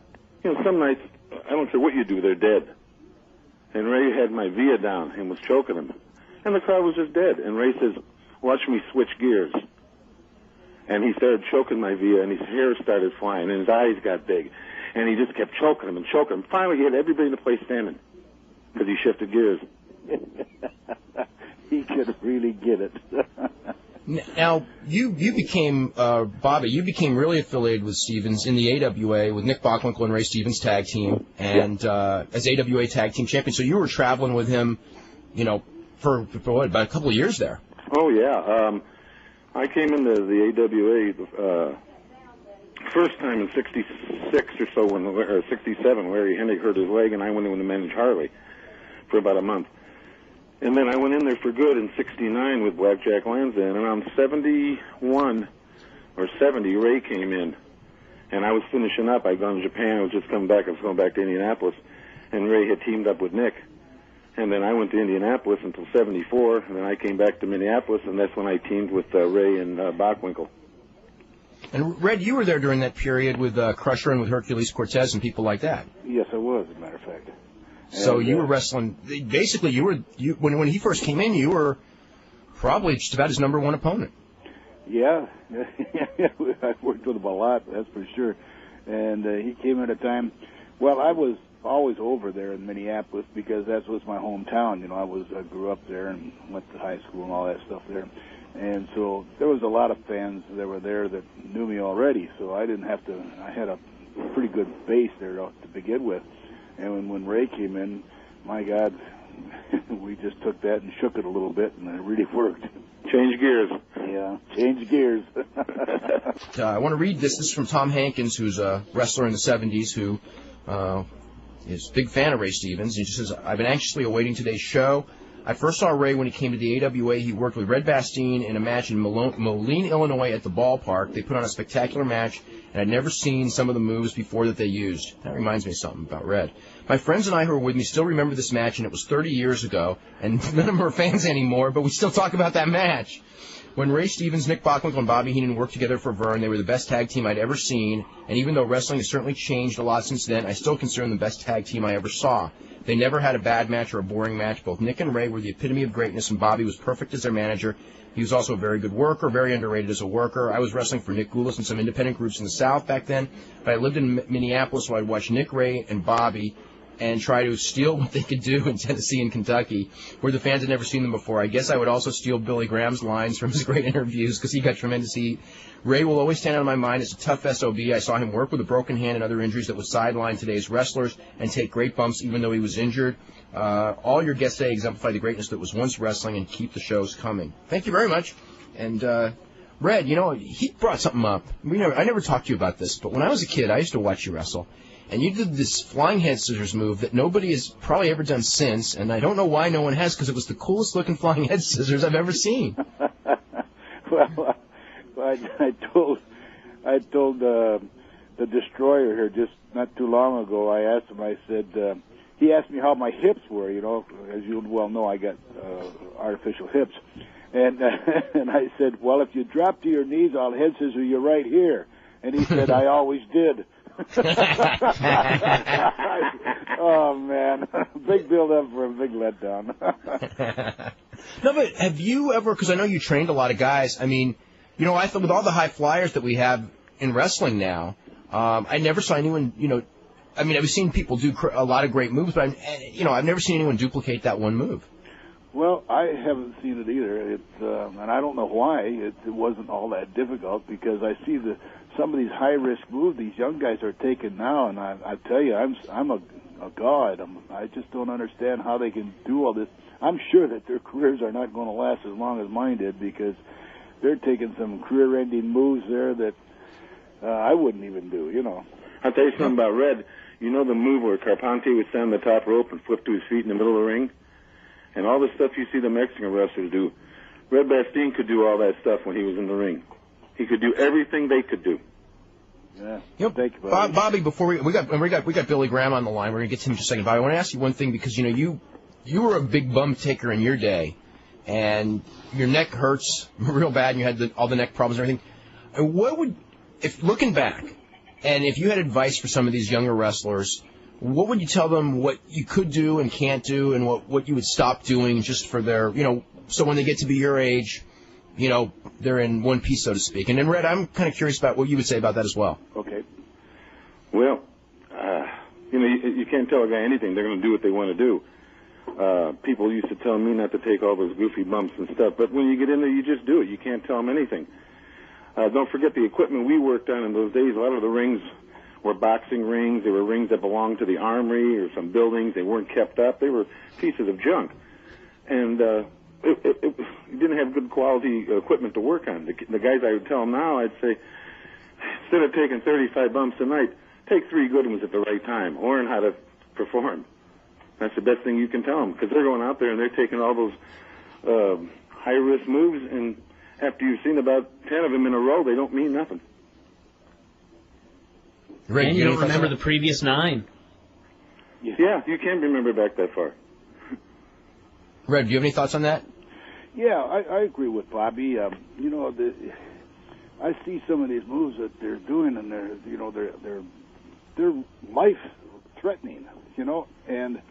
some nights, I don't care what you do, they're dead. And Ray had my Via down and was choking him. And the crowd was just dead. And Ray says, watch me switch gears. And he started choking my Via, and his hair started flying, and his eyes got big. And he just kept choking him and choking him. Finally, he had everybody in the place standing because he shifted gears. He could really get it. Now, you became, Bobby, you became really affiliated with Stevens in the AWA with Nick Bockwinkel and Ray Stevens tag team, and as AWA tag team champion. So you were traveling with him, for what, about a couple of years there. Oh, yeah. I came into the AWA first time in 66 or so, or 67, Larry Hennig hurt his leg, and I went in to manage Harley for about a month. And then I went in there for good in 69 with Blackjack Lanza. And around 71 or 70, Ray came in. And I was finishing up. I'd gone to Japan. I was just coming back. I was going back to Indianapolis. And Ray had teamed up with Nick. And then I went to Indianapolis until 74. And then I came back to Minneapolis. And that's when I teamed with Ray and Bockwinkel. And, Red, you were there during that period with Crusher and with Hercules Cortez and people like that. Yes, I was, as a matter of fact. So you were wrestling. Basically, when he first came in, you were probably just about his number one opponent. Yeah, I worked with him a lot, that's for sure. And he came at a time. Well, I was always over there in Minneapolis because that was my hometown. I grew up there and went to high school and all that stuff there. And so there was a lot of fans that were there that knew me already. So I didn't have to. I had a pretty good base there to begin with. And when Ray came in, my God, we just took that and shook it a little bit, and it really worked. Change gears. Yeah, change gears. I want to read this. This is from Tom Hankins, who's a wrestler in the 70s who is a big fan of Ray Stevens. He just says, I've been anxiously awaiting today's show. I first saw Ray when he came to the AWA. He worked with Red Bastien in a match in Moline, Illinois at the ballpark. They put on a spectacular match, and I'd never seen some of the moves before that they used. That reminds me of something about Red. My friends and I who were with me still remember this match, and it was 30 years ago, and none of them are fans anymore, but we still talk about that match. When Ray Stevens, Nick Bockwinkel, and Bobby Heenan worked together for Verne, they were the best tag team I'd ever seen, and even though wrestling has certainly changed a lot since then, I still consider them the best tag team I ever saw. They never had a bad match or a boring match. Both Nick and Ray were the epitome of greatness, and Bobby was perfect as their manager. He was also a very good worker, very underrated as a worker. I was wrestling for Nick Goulas and some independent groups in the South back then, but I lived in Minneapolis, so I'd watch Nick, Ray, and Bobby and try to steal what they could do in Tennessee and Kentucky, where the fans had never seen them before. I guess I would also steal Billy Graham's lines from his great interviews because he got tremendous heat. Ray will always stand out in my mind as a tough SOB. I saw him work with a broken hand and other injuries that would sideline today's wrestlers and take great bumps even though he was injured. All your guests today exemplify the greatness that was once wrestling and keep the shows coming. Thank you very much. And Red, he brought something up. I never talked to you about this, but when I was a kid, I used to watch you wrestle. And you did this flying head scissors move that nobody has probably ever done since, and I don't know why no one has, because it was the coolest looking flying head scissors I've ever seen. Well, I told the Destroyer here just not too long ago. I asked him. I said he asked me how my hips were. As you well know, I got artificial hips, and and I said, well, if you drop to your knees, I'll head scissor you right here. And he said, I always did. Oh, man. Big build-up for a big letdown. No, but have you ever, because I know you trained a lot of guys, I thought with all the high flyers that we have in wrestling now, I never saw anyone, I've seen people do a lot of great moves, but, I've never seen anyone duplicate that one move. Well, I haven't seen it either. And I don't know why. It wasn't all that difficult because I see some of these high-risk moves these young guys are taking now, and I tell you, I'm a god. I just don't understand how they can do all this. I'm sure that their careers are not going to last as long as mine did because they're taking some career-ending moves there that I wouldn't even do, I'll tell you something about Red. The move where Carpante would stand on the top rope and flip to his feet in the middle of the ring? And all the stuff you see the Mexican wrestlers do, Red Bastien could do all that stuff when he was in the ring. He could do everything they could do. Yeah. Thank you, Bobby. Bobby, before we got Billy Graham on the line. We're gonna get to him in just a second. Bobby, I want to ask you one thing because you were a big bum taker in your day, and your neck hurts real bad, and you had all the neck problems and everything. If looking back, and if you had advice for some of these younger wrestlers, what would you tell them what you could do and can't do, and what you would stop doing just for their, so when they get to be your age, they're in one piece, so to speak. And then, Red, I'm kind of curious about what you would say about that as well. Okay. Well, you can't tell a guy anything. They're going to do what they want to do. People used to tell me not to take all those goofy bumps and stuff, but when you get in there, you just do it. You can't tell them anything. Don't forget the equipment we worked on in those days. A lot of the rings were boxing rings. They were rings that belonged to the armory or some buildings. They weren't kept up. They were pieces of junk. And it didn't have good quality equipment to work on. The guys I would tell them now, I'd say, instead of taking 35 bumps a night, take 3 good ones at the right time. Learn how to perform. That's the best thing you can tell them because they're going out there and they're taking all those high-risk moves, and after you've seen about 10 of them in a row, they don't mean nothing. Ray, and you don't remember the previous 9. Yeah, you can't remember back that far. Red, do you have any thoughts on that? Yeah, I agree with Bobby. I see some of these moves that they're doing, and they're life-threatening, and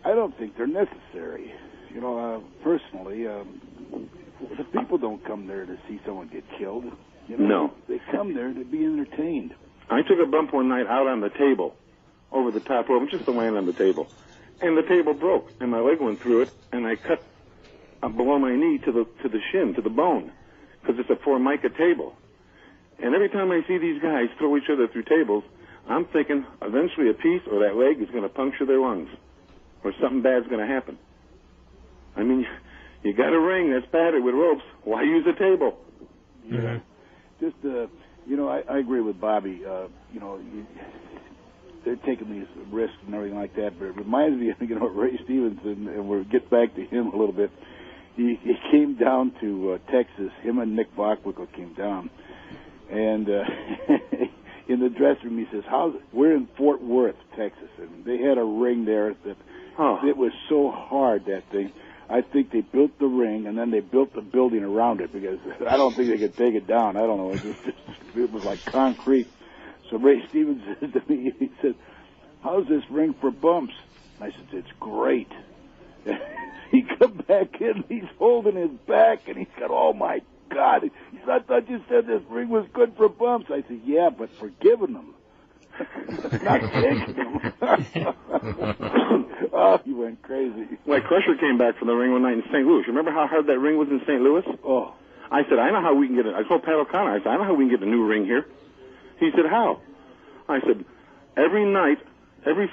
I don't think they're necessary. Personally, the people don't come there to see someone get killed. No. They come there to be entertained. I took a bump one night out on the table, over the top rope, just to land on the table. And the table broke, and my leg went through it, and I cut below my knee to the shin, to the bone, because it's a Formica table. And every time I see these guys throw each other through tables, I'm thinking eventually a piece or that leg is going to puncture their lungs, or something bad's going to happen. I mean, you got a ring that's padded with ropes. Why use a table? Yeah. Just, I agree with Bobby. they're taking these risks and everything like that. But it reminds me, you know, of Ray Stevens, and we'll get back to him a little bit. He came down to Texas. Him and Nick Bockwinkel came down, and in the dressing room, he says, we're in Fort Worth, Texas, and they had a ring there that it was so hard, that thing. I think they built the ring, and then they built the building around it, because I don't think they could take it down. I don't know. It was like concrete. So Ray Stevens says to me, he said, how's this ring for bumps? I said, it's great. He come back in, he's holding his back, and he's got, oh, my God. He said, I thought you said this ring was good for bumps. I said, yeah, but for giving them. Not taking them. Oh, he went crazy. Like Crusher came back from the ring one night in St. Louis. Remember how hard that ring was in St. Louis? Oh. I said, I know how we can get it. I told Pat O'Connor, I said, I know how we can get a new ring here. He said, how? I said, every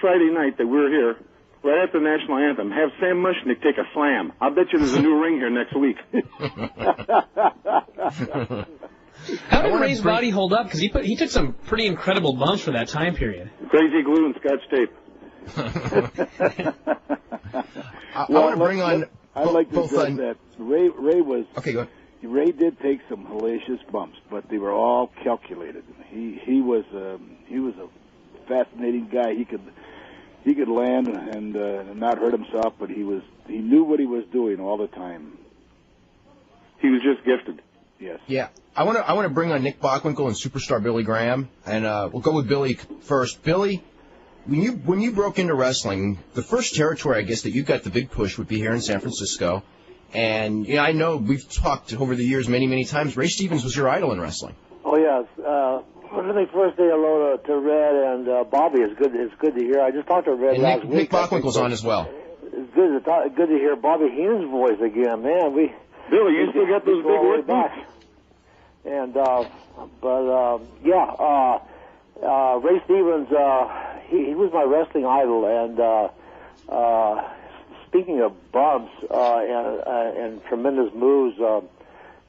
Friday night that we're here, right after the national anthem, have Sam Mushnick take a slam. I'll bet you there's a new ring here next week. How did Ray's body hold up? Because he took some pretty incredible bumps for that time period. Crazy glue and Scotch tape. I want to bring on. I'd like to say that Ray was. Okay, go ahead. Ray did take some hellacious bumps, but they were all calculated. He was a fascinating guy. He could land and not hurt himself, but he knew what he was doing all the time. He was just gifted. Yes. Yeah. I want to bring on Nick Bockwinkel and superstar Billy Graham, and we'll go with Billy first. Billy, when you broke into wrestling, the first territory I guess that you got the big push would be here in San Francisco. And I know we've talked over the years many times. Ray Stevens was your idol in wrestling. Oh yes. Let me first say hello to Red and Bobby. It's good to hear. I just talked to Red last week. Nick Bockwinkel's on as well. It's good to hear Bobby Heenan's voice again, man. Billy, you still got those big work boots? And Ray Stevens, he was my wrestling idol, and speaking of bumps and tremendous moves,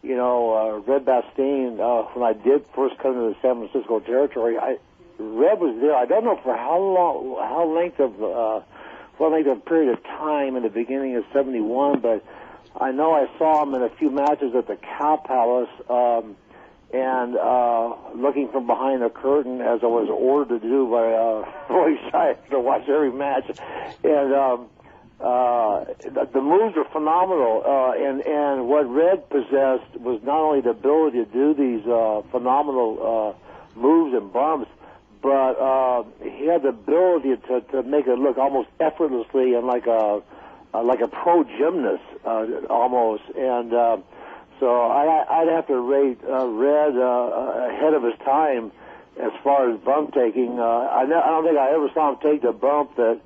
Red Bastien, when I did first come to the San Francisco territory, Red was there. I don't know for what length of period of time in the beginning of '71, but I know I saw him in a few matches at the Cow Palace, and looking from behind the curtain, as I was ordered to do by Roy Shire to watch every match, and the moves are phenomenal, and what Red possessed was not only the ability to do these phenomenal moves and bumps, but he had the ability to make it look almost effortlessly and like a pro gymnast almost, and so I'd have to rate Red ahead of his time as far as bump taking. I don't think I ever saw him take the bump that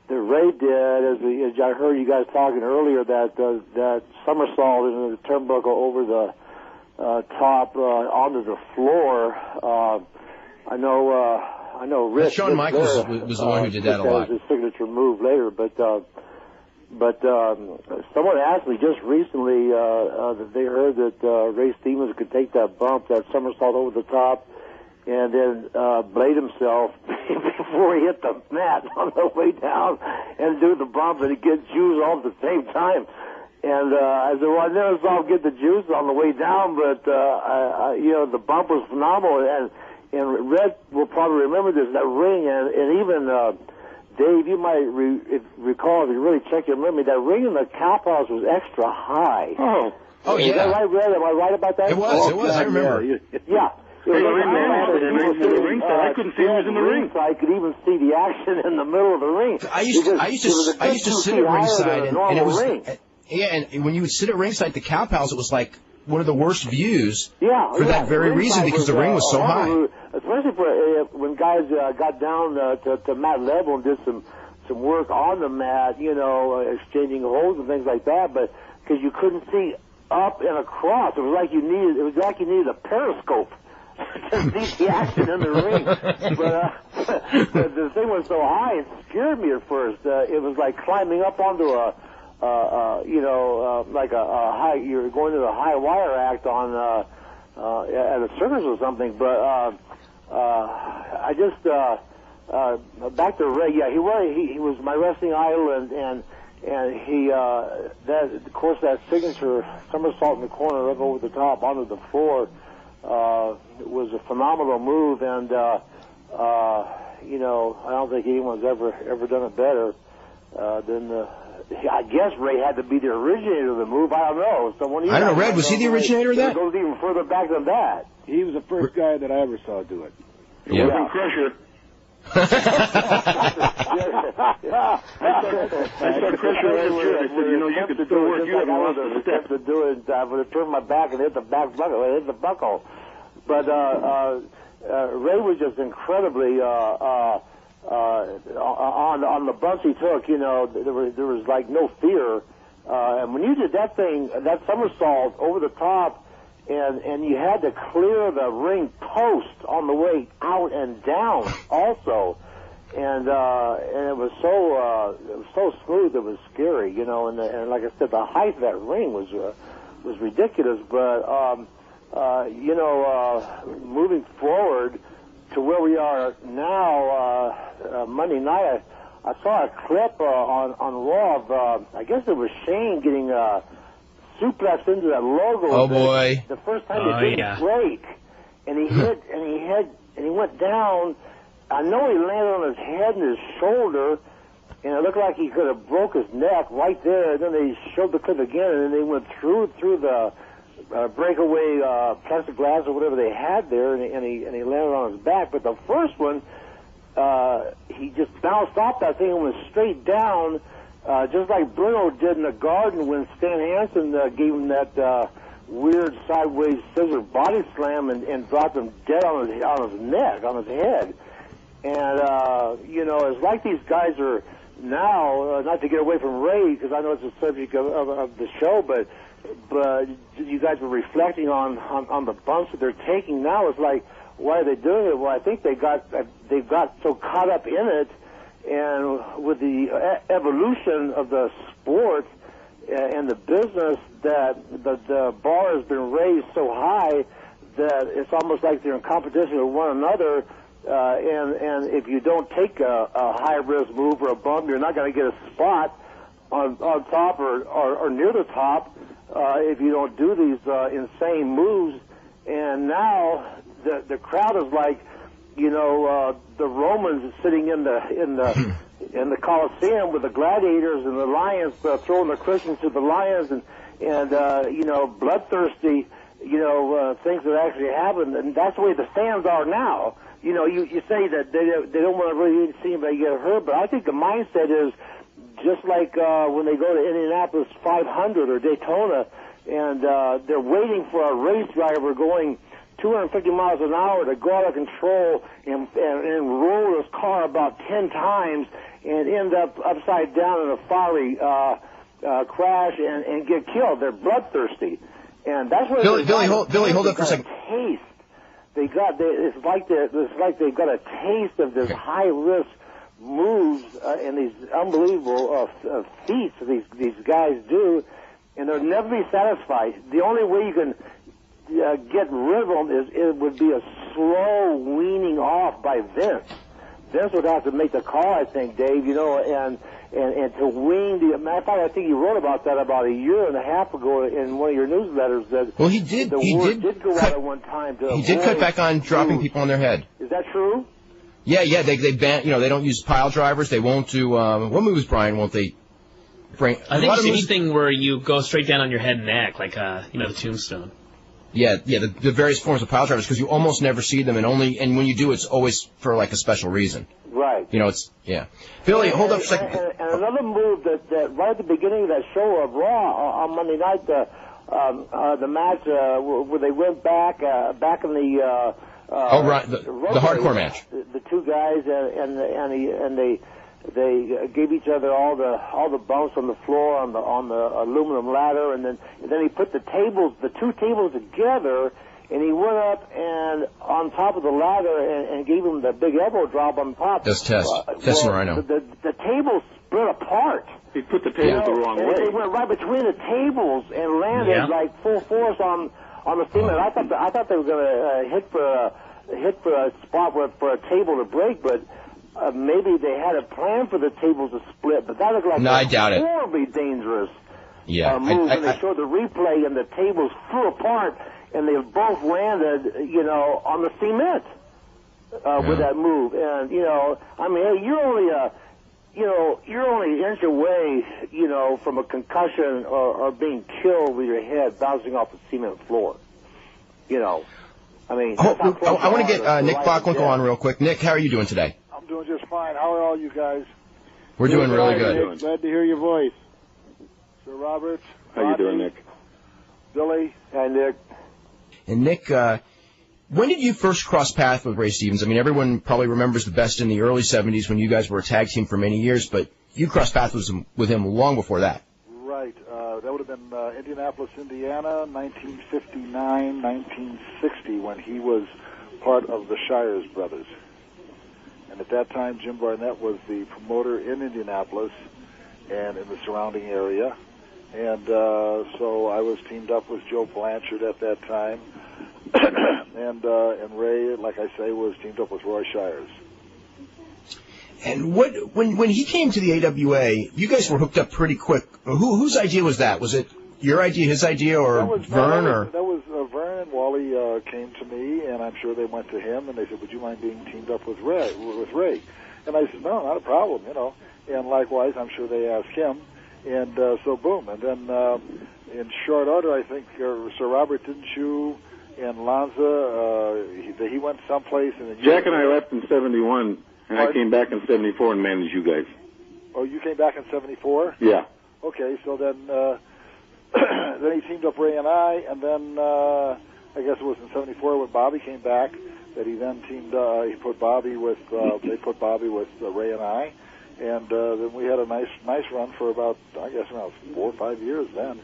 Ray did, as I heard you guys talking earlier, that somersault into the turnbuckle over the top onto the floor. I know Rich. Shawn Michaels was the one who did that a lot. His signature move later, but someone asked me just recently that they heard that Ray Stevens could take that bump, that somersault over the top, and then blade himself before he hit the mat on the way down and do the bump and get juice all at the same time. And I said, well, I never saw him get the juice on the way down, but, the bump was phenomenal. And Red will probably remember this, that ring, and even Dave, you might recall, if you really check your memory, that ring in the Cow Palace was extra high. Oh, yeah. Is that right, Red? Am I right about that? It was. I remember. Yeah. I couldn't see who was in the ring. I could even see the action in the middle of the ring. I used to sit at ringside, and it was and when you would sit at ringside at the Cow Palace, it was like one of the worst views for that very reason, because the ring was so high. Especially when guys got down to mat level and did some work on the mat, exchanging holds and things like that, but because you couldn't see up and across, it was like you needed a periscope to see the action in the ring. But the thing was so high, it scared me at first. It was like climbing up onto like a high. You're going to the high wire act on at a circus or something. But I just back to Ray. Yeah, he was my wrestling idol, and he that of course that signature somersault in the corner up over the top onto the floor was a phenomenal move, and you know, I don't think anyone's ever done it better than. I guess Ray had to be the originator of the move. I don't know. I don't know, Red. Was he the originator of that? It goes even further back than that. He was the first guy that I ever saw do it. It wasn't Crusher. I saw Crusher last year. I said, you know, you could still work. You haven't lost a step. To do it, I would have turned my back and hit the back buckle. I hit the buckle. But Ray was just incredibly on the bumps he took. You know, there was like no fear. And when you did that thing, that somersault over the top, and you had to clear the ring post on the way out and down also, and it was so smooth it was scary, you know. And like I said, the height of that ring was ridiculous. But you know, moving forward to where we are now, Monday night, I saw a clip on Raw of I guess it was Shane getting suplex into that logo. Oh boy! The first time it didn't break, and he hit, and he went down. I know he landed on his head and his shoulder, and it looked like he could have broke his neck right there. And then they showed the clip again, and then they went through the breakaway plastic glass or whatever they had there, and he landed on his back. But the first one, he just bounced off that thing and went straight down. Just like Bruno did in the Garden when Stan Hansen gave him that weird sideways scissor body slam and dropped him dead on his neck, on his head. And, you know, it's like these guys are now, not to get away from Ray, because I know it's the subject of the show, but you guys are reflecting on the bumps that they're taking now. It's like, why are they doing it? Well, I think they've got so caught up in it. And with the evolution of the sport and the business, that the bar has been raised so high that it's almost like they're in competition with one another. And if you don't take a high risk move or a bump, you're not going to get a spot on top or near the top if you don't do these insane moves. And now the crowd is like, you know, the Romans sitting in the Colosseum with the gladiators and the lions throwing the Christians to the lions, and you know, bloodthirsty, you know, things that actually happen, and that's the way the fans are now. You know, you say that they don't want to really see anybody get hurt, but I think the mindset is just like when they go to Indianapolis 500 or Daytona, and they're waiting for a race driver going 250 miles an hour to go out of control and roll his car about 10 times and end up upside down in a fiery crash and get killed. They're bloodthirsty, and that's what Billy, hold up for a second. Taste. It's like they've got a taste of this high risk moves and these unbelievable feats that these guys do, and they'll never be satisfied. The only way you can get rid of them it would be a slow weaning off by Vince. Vince would have to make the call, I think, Dave, you know, and to wean the... Matter of fact, I think you wrote about that about a year and a half ago in one of your newsletters. That well, he did. The word did go out at one time. He did cut back on dropping people on their head. Is that true? Yeah. They ban. You know, they don't use pile drivers. They won't do. What moves, Brian? Won't they? Bring? I think anything where you go straight down on your head and neck, like you know, the tombstone. Yeah, the various forms of pile drivers, because you almost never see them, and when you do, it's always for like a special reason. Right. You know, Billy, hold up a second. And another move that right at the beginning of that show of Raw on Monday night, the match where they went back in the the hardcore match. The two guys and they gave each other all the bumps on the floor on the aluminum ladder, and then he put the two tables together, and he went up and on top of the ladder and gave him the big elbow drop on top. That's Test Rhino. The tables split apart. He put the tables the wrong way. They went right between the tables and landed like full force on the cement. I thought they were going to hit for a spot for a table to break, but maybe they had a plan for the tables to split, but that looked like I doubt it. horribly dangerous Yeah, move. And they showed the replay, and the tables flew apart, and they both landed, on the cement with that move. And I mean, hey, you're only an inch away, from a concussion or being killed with your head bouncing off the cement floor. I mean, I want to get Nick Bockwinkel on real quick. Nick, how are you doing today? I'm doing just fine. How are all you guys? We're doing really good. Glad to hear your voice. Sir Robert. How you doing, Nick? Billy. Hi, Nick. And Nick, when did you first cross paths with Ray Stevens? I mean, everyone probably remembers the best in the early 70s when you guys were a tag team for many years, but you crossed paths with him long before that. Right. That would have been Indianapolis, Indiana, 1959, 1960, when he was part of the Shires brothers. And at that time, Jim Barnett was the promoter in Indianapolis and in the surrounding area. And so I was teamed up with Joe Blanchard at that time. and Ray, like I say, was teamed up with Roy Shires. And when he came to the AWA, you guys were hooked up pretty quick. Whose idea was that? Was it your idea, his idea, or Vern? That was Vern and Wally came to me, and I'm sure they went to him, and they said, "Would you mind being teamed up with Ray?" And I said, "No, not a problem," And likewise, I'm sure they asked him, and so boom. And then in short order, I think Sir Robert, didn't you and Lanza, he went someplace, and then Jack and I left in 71. And I came back in 74 and managed you guys. Oh, you came back in 74? Yeah. Okay, so then then he teamed up Ray and I, and then I guess it was in 74 when Bobby came back that he then teamed. He put Bobby with they put Bobby with Ray and I, and then we had a nice run for about 4 or 5 years then.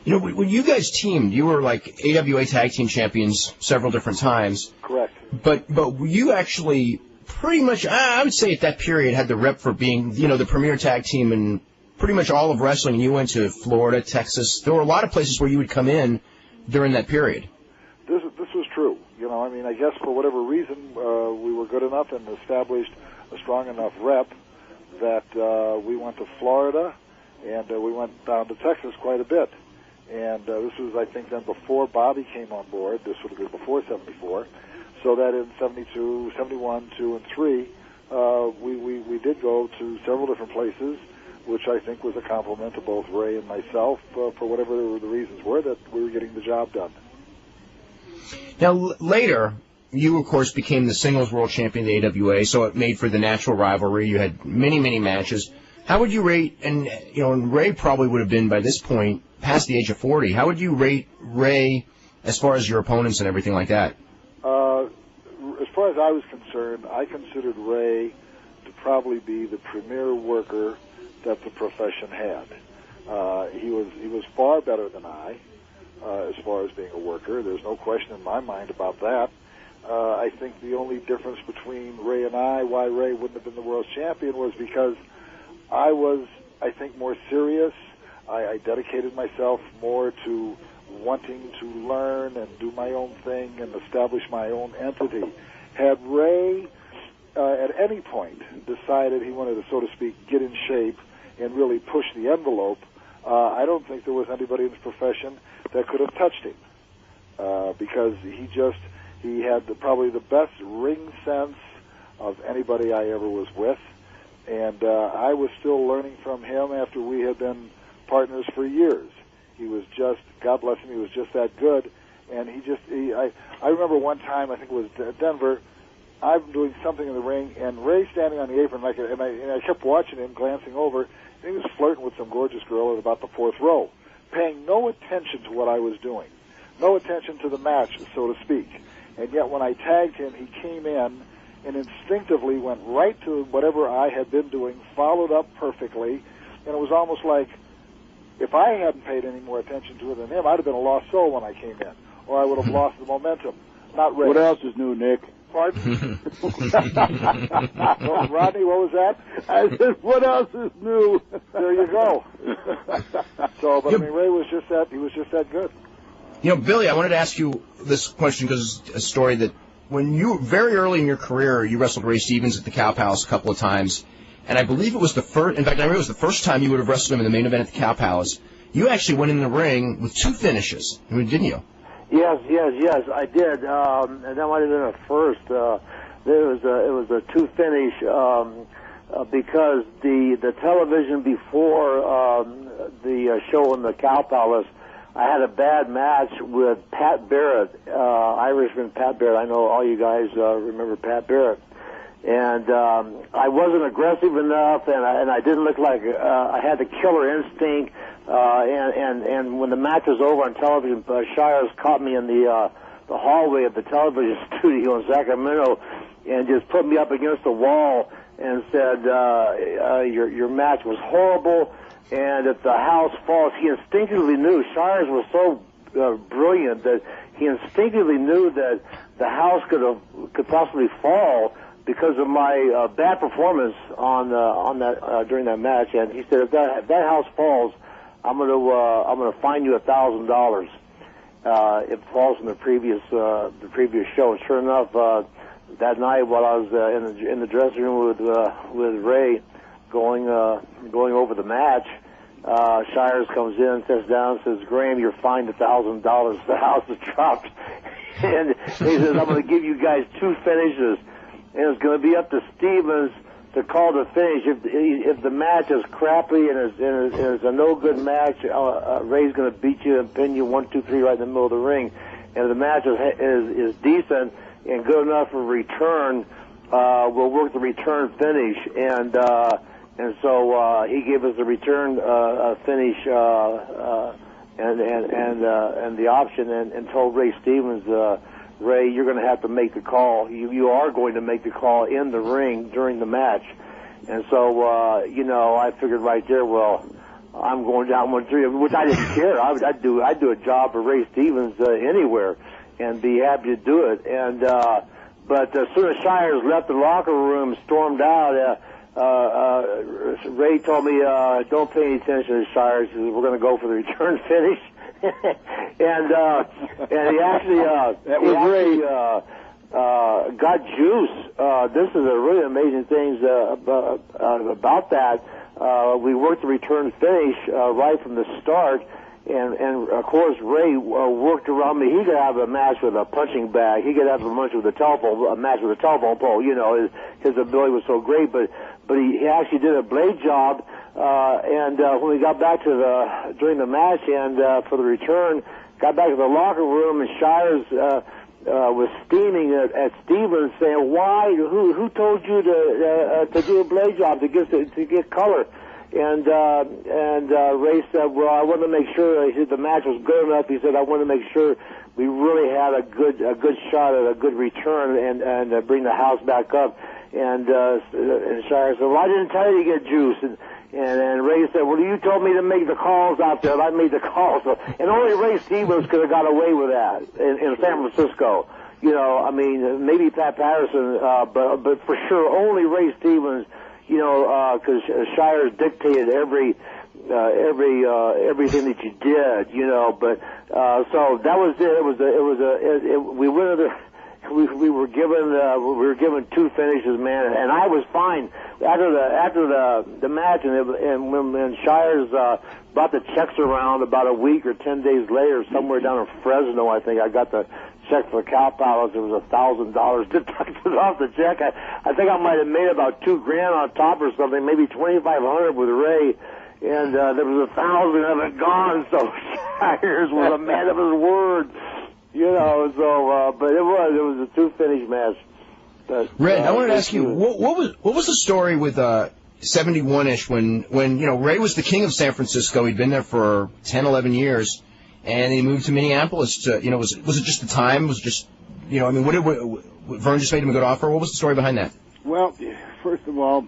When you guys teamed, you were like AWA Tag Team Champions several different times. Correct. But you actually pretty much, I would say at that period, had the rep for being, the premier tag team in pretty much all of wrestling. You went to Florida, Texas. There were a lot of places where you would come in during that period. This was true. I guess for whatever reason, we were good enough and established a strong enough rep that we went to Florida, and we went down to Texas quite a bit. And this was, I think, then before Bobby came on board. This would have been before 74. So that in 72, 71, 2, and 3, we did go to several different places, which I think was a compliment to both Ray and myself for whatever the reasons were that we were getting the job done. Now, later, you, of course, became the singles world champion of the AWA, so it made for the natural rivalry. You had many, many matches. How would you rate, and Ray probably would have been, by this point, past the age of 40, how would you rate Ray as far as your opponents and everything like that? As far as I was concerned, I considered Ray to probably be the premier worker that the profession had. He was far better than I as far as being a worker. There's no question in my mind about that. I think the only difference between Ray and I, why Ray wouldn't have been the world champion, was because I was, I think, more serious. I dedicated myself more to wanting to learn and do my own thing and establish my own entity. Had Ray at any point decided he wanted to, so to speak, get in shape and really push the envelope, I don't think there was anybody in his profession that could have touched him because he had probably the best ring sense of anybody I ever was with, and I was still learning from him after we had been partners for years. He was just, God bless him, he was just that good. And I remember one time, I think it was Denver, I'm doing something in the ring, and Ray standing on the apron, and I kept watching him, glancing over, and he was flirting with some gorgeous girl at about the fourth row, paying no attention to what I was doing, no attention to the match, so to speak. And yet when I tagged him, he came in and instinctively went right to whatever I had been doing, followed up perfectly, and it was almost like, if I hadn't paid any more attention to it than him, I'd have been a lost soul when I came in, or I would have lost the momentum. Not Ray. What else is new, Nick? Pardon? Rodney, what was that? I said, what else is new? There you go. But I mean, Ray was just that. He was just that good. Billy, I wanted to ask you this question because it's a story that when you very early in your career, you wrestled Ray Stevens at the Cow Palace a couple of times, and I believe it was the first. In fact, I remember it was the first time you would have wrestled him in the main event at the Cow Palace. You actually went in the ring with 2 finishes, didn't you? Yes, I did, and that might have been a first. It was a 2 finish because the television before the show in the Cow Palace, I had a bad match with Pat Barrett, Irishman Pat Barrett. I know all you guys remember Pat Barrett. And I wasn't aggressive enough, and I didn't look like I had the killer instinct. And when the match was over on television, Shires caught me in the hallway of the television studio in Sacramento, and just put me up against the wall and said, "Your match was horrible." And if the house falls, he instinctively knew. Shires was so brilliant that he instinctively knew that the house could possibly fall because of my bad performance on that during that match. And he said, if that house falls, I'm gonna fine you $1,000. It falls from the previous show. And sure enough, that night while I was in the dressing room with Ray, going over the match, Shires comes in, sits down, says, "Graham, you're fined $1,000. The house is dropped." And he says, "I'm going to give you guys 2 finishes, and it's going to be up to Stevens to call the finish. If the match is crappy and it's a no good match, Ray's going to beat you and pin you 1, 2, 3 right in the middle of the ring. And if the match is decent and good enough for return, we'll work the return finish." And so he gave us the return finish and the option, and told Ray Stevens, "Ray, you're going to have to make the call. You are going to make the call in the ring during the match." And so I figured right there, well, I'm going down 1-3, which I didn't care. I'd do a job for Ray Stevens anywhere, and be happy to do it. And but as soon as Shires left the locker room, stormed out. Ray told me, "Don't pay any attention to Shires. We're going to go for the return finish." and he actually got juice. This is a really amazing thing about that. We worked the return finish right from the start. And of course, Ray worked around me. He could have a match with a punching bag. He could have a match with a telephone pole. His ability was so great. But he actually did a blade job. And when we got back during the match and for the return, got back to the locker room, and Shires was steaming at Stevens, saying, "Why? Who told you to do a blade job to get color?" And Ray said, "Well, I wanted to make sure." He said the match was good enough. He said, "I wanted to make sure we really had a good shot at a good return and bring the house back up." And Shire said, "Well, I didn't tell you to get juice." And Ray said, "Well, you told me to make the calls out there. I made the calls." And only Ray Stevens could have got away with that in San Francisco. Maybe Pat Patterson, but for sure only Ray Stevens. Because Shires dictated everything that you did. But so that was it. We were given 2 finishes, man, and I was fine after the match, and when Shires brought the checks around about a week or 10 days later, somewhere down in Fresno, I think I got the check for the Cow Palace. It was $1,000 deducted off the check. I think I might have made about $2,000 on top or something, maybe $2,500 with Ray, and there was $1,000 of it gone. So Shires was a man of his word. But it was a 2 finish match. But, Red, I wanted to ask you, what was the story with 71-ish when Ray was the king of San Francisco? He'd been there for 10, 11 years, and he moved to Minneapolis. Was it just the time? Was it just Vern just made him a good offer? What was the story behind that? Well, first of all,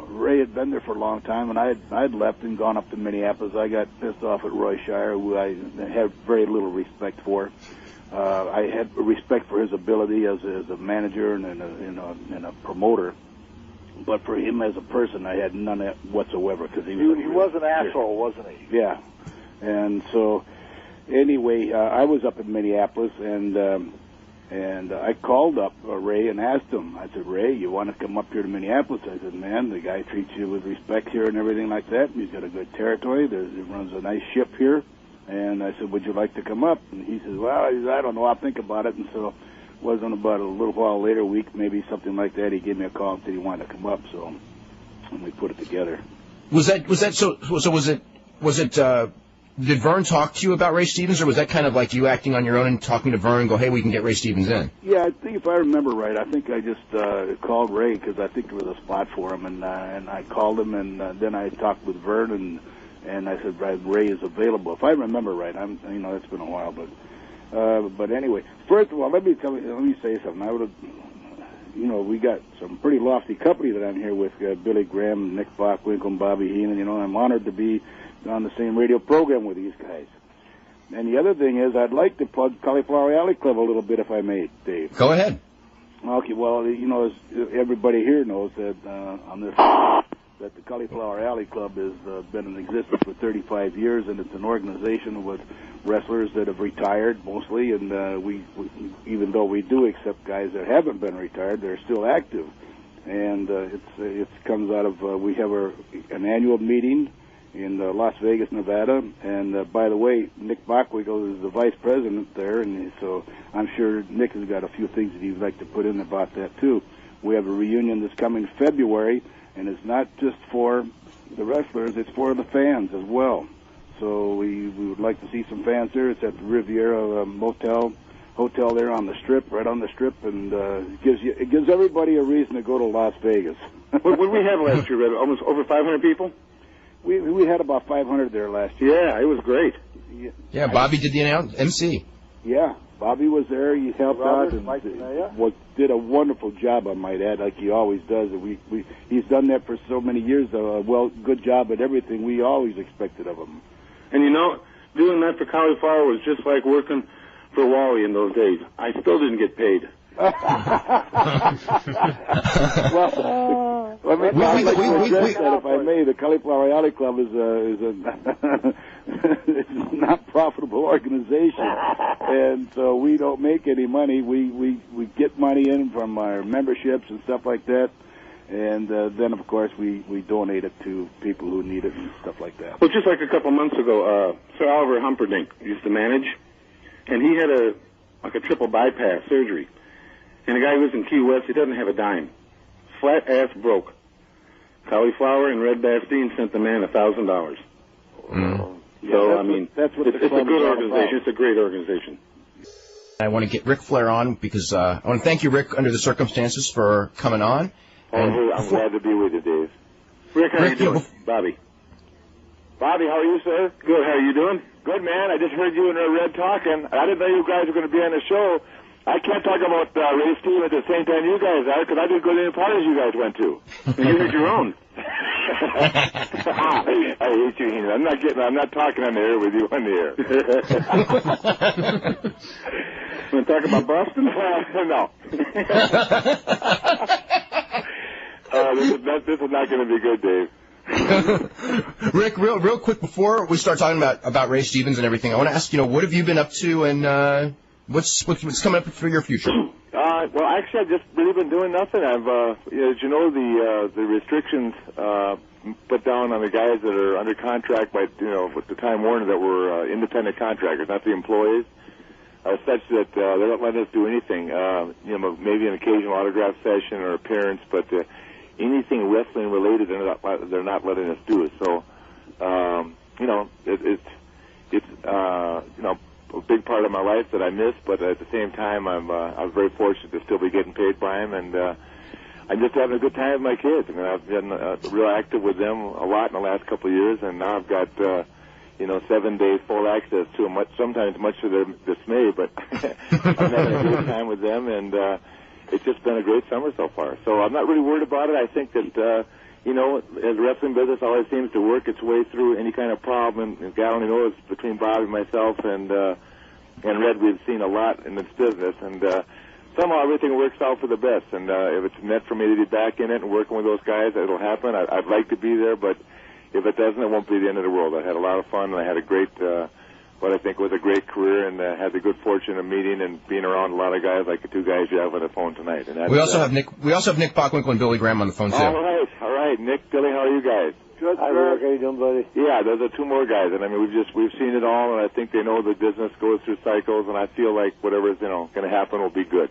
Ray had been there for a long time, and I had left and gone up to Minneapolis. I got pissed off at Roy Shire, who I had very little respect for. I had respect for his ability as a manager and a promoter, but for him as a person, I had none whatsoever, because he was an asshole, wasn't he? Yeah. And so, anyway, I was up in Minneapolis, and And I called up Ray and asked him. I said, Ray, you want to come up here to Minneapolis? I said, man, the guy treats you with respect here and everything like that. He's got a good territory. He runs a nice ship here. And I said, would you like to come up? And he says, well, I don't know. I'll think about it. And so it wasn't about a little while later, a week, maybe something like that. He gave me a call and said he wanted to come up. So and we put it together. Did Vern talk to you about Ray Stevens, or was that kind of like you acting on your own and talking to Vern and go, hey, we can get Ray Stevens in? Yeah, I think if I remember right, I think I just called Ray because I think there was a spot for him, and I called him, and then I talked with Vern, and I said, Ray is available. If I remember right, it's been a while, but anyway, first of all, let me say something. We got some pretty lofty company that I'm here with, Billy Graham, Nick Bockwinkel, and Bobby Heenan. I'm honored to be on the same radio program with these guys. And the other thing is, I'd like to plug Cauliflower Alley Club a little bit, if I may, Dave. Go ahead. Okay, well, as everybody here knows that that the Cauliflower Alley Club has been in existence for 35 years, and it's an organization with wrestlers that have retired mostly, and we even though we do accept guys that haven't been retired, they're still active. And it comes out of, we have an annual meeting in Las Vegas, Nevada, and by the way, Nick Bockwinkel is the vice president there, and so I'm sure Nick has got a few things that he'd like to put in about that too. We have a reunion this coming February, and it's not just for the wrestlers, it's for the fans as well. So we would like to see some fans there. It's at the Riviera Hotel there on the Strip, right on the Strip, and it gives everybody a reason to go to Las Vegas. What did we have last year, Red? Almost over 500 people? We had about 500 there last year. Yeah, it was great. Yeah, Bobby did the MC. Yeah, Bobby was there. He helped out and did a wonderful job, I might add, like he always does. He's done that for so many years. Good job at everything we always expected of him. And doing that for Cauliflower was just like working for Wally in those days. I still didn't get paid. Well, let me if I may, the Cauliflower Alley Club is a not profitable organization, and so we don't make any money. We get money in from our memberships and stuff like that, and then of course we donate it to people who need it and stuff like that. Well, just like a couple months ago, Sir Oliver Humperdinck used to manage, and he had a triple bypass surgery. And the guy who lives in Key West, he doesn't have a dime. Flat ass broke. Cauliflower and Red Bastien sent the man $1,000. So, that's what it's a good organization. It's a great organization. I want to get Ric Flair on because I want to thank you, Rick, under the circumstances, for coming on. I'm glad to be with you, Dave. Rick, how are you doing? Bobby, how are you, sir? Good. How are you doing? Good, man. I just heard you and Red talking. I didn't know you guys were going to be on the show. I can't talk about Ray Stevens at the same time you guys are, because I didn't go to any parties you guys went to. You had your own. I hate you, Heenan. I'm not talking on the air with you on the air. You want to talk about Boston? No. This is not going to be good, Dave. Rick, real quick before we start talking about Ray Stevens and everything, I want to ask, what have you been up to, and what's coming up for your future? Well, actually, I've just really been doing nothing. I've, as you know, the restrictions put down on the guys that are under contract by, with the Time Warner that were independent contractors, not the employees, such that they're not letting us do anything. Maybe an occasional autograph session or appearance, but anything wrestling related, they're not letting us do it. So, it's a big part of my life that I miss, but at the same time, I was very fortunate to still be getting paid by him, and I'm just having a good time with my kids. I mean, I've been real active with them a lot in the last couple of years, and now I've got 7 days full access to them, sometimes much to their dismay, but I'm having a good time with them, and it's just been a great summer so far. So I'm not really worried about it. I think that, as wrestling business always seems to work its way through any kind of problem, and God only knows between Bobby, myself, and Red, we've seen a lot in this business, and somehow everything works out for the best. And if it's meant for me to be back in it and working with those guys, it'll happen. I'd like to be there, but if it doesn't, it won't be the end of the world. I had a lot of fun, and I had a great what I think was a great career, and had the good fortune of meeting and being around a lot of guys like the two guys you have on the phone tonight. And we also have Nick Bockwinkel and Billy Graham on the phone too. All right, Nick, Billy, how are you guys? Good. Hi, Rick. How you doing, buddy? Yeah, there's the two more guys, and I mean we've seen it all, and I think they know the business goes through cycles, and I feel like whatever's going to happen will be good.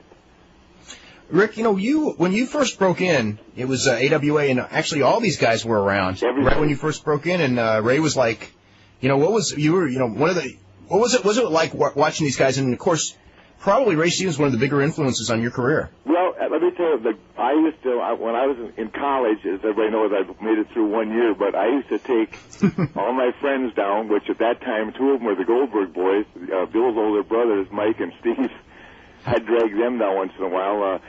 Rick, when you first broke in, it was AWA, and actually all these guys were around right when you first broke in, and Ray was like, what was it like watching these guys, and of course, probably Ray Stevens was one of the bigger influences on your career. Well, let me tell you, when I was in college, as everybody knows, I made it through 1 year, but I used to take all my friends down, which at that time, two of them were the Goldberg boys, Bill's older brothers, Mike and Steve. I'd drag them down once in a while.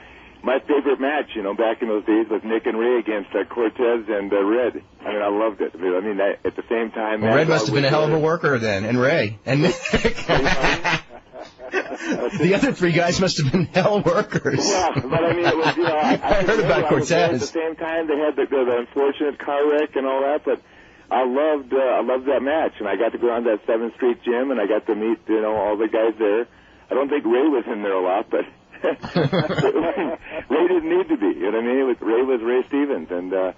My favorite match, back in those days was Nick and Ray against Cortez and Red. I mean, I loved it. I mean, at the same time... Well, Red must have been a hell of a worker then, and Ray. And Nick. The other three guys must have been hell workers. Yeah, but I mean, it was, I heard about Cortez. At the same time, they had the unfortunate car wreck and all that, but I loved that match, and I got to go on that 7th Street gym, and I got to meet, all the guys there. I don't think Ray was in there a lot, but... Ray didn't need to be. You know what I mean? Ray was Ray Stevens, and as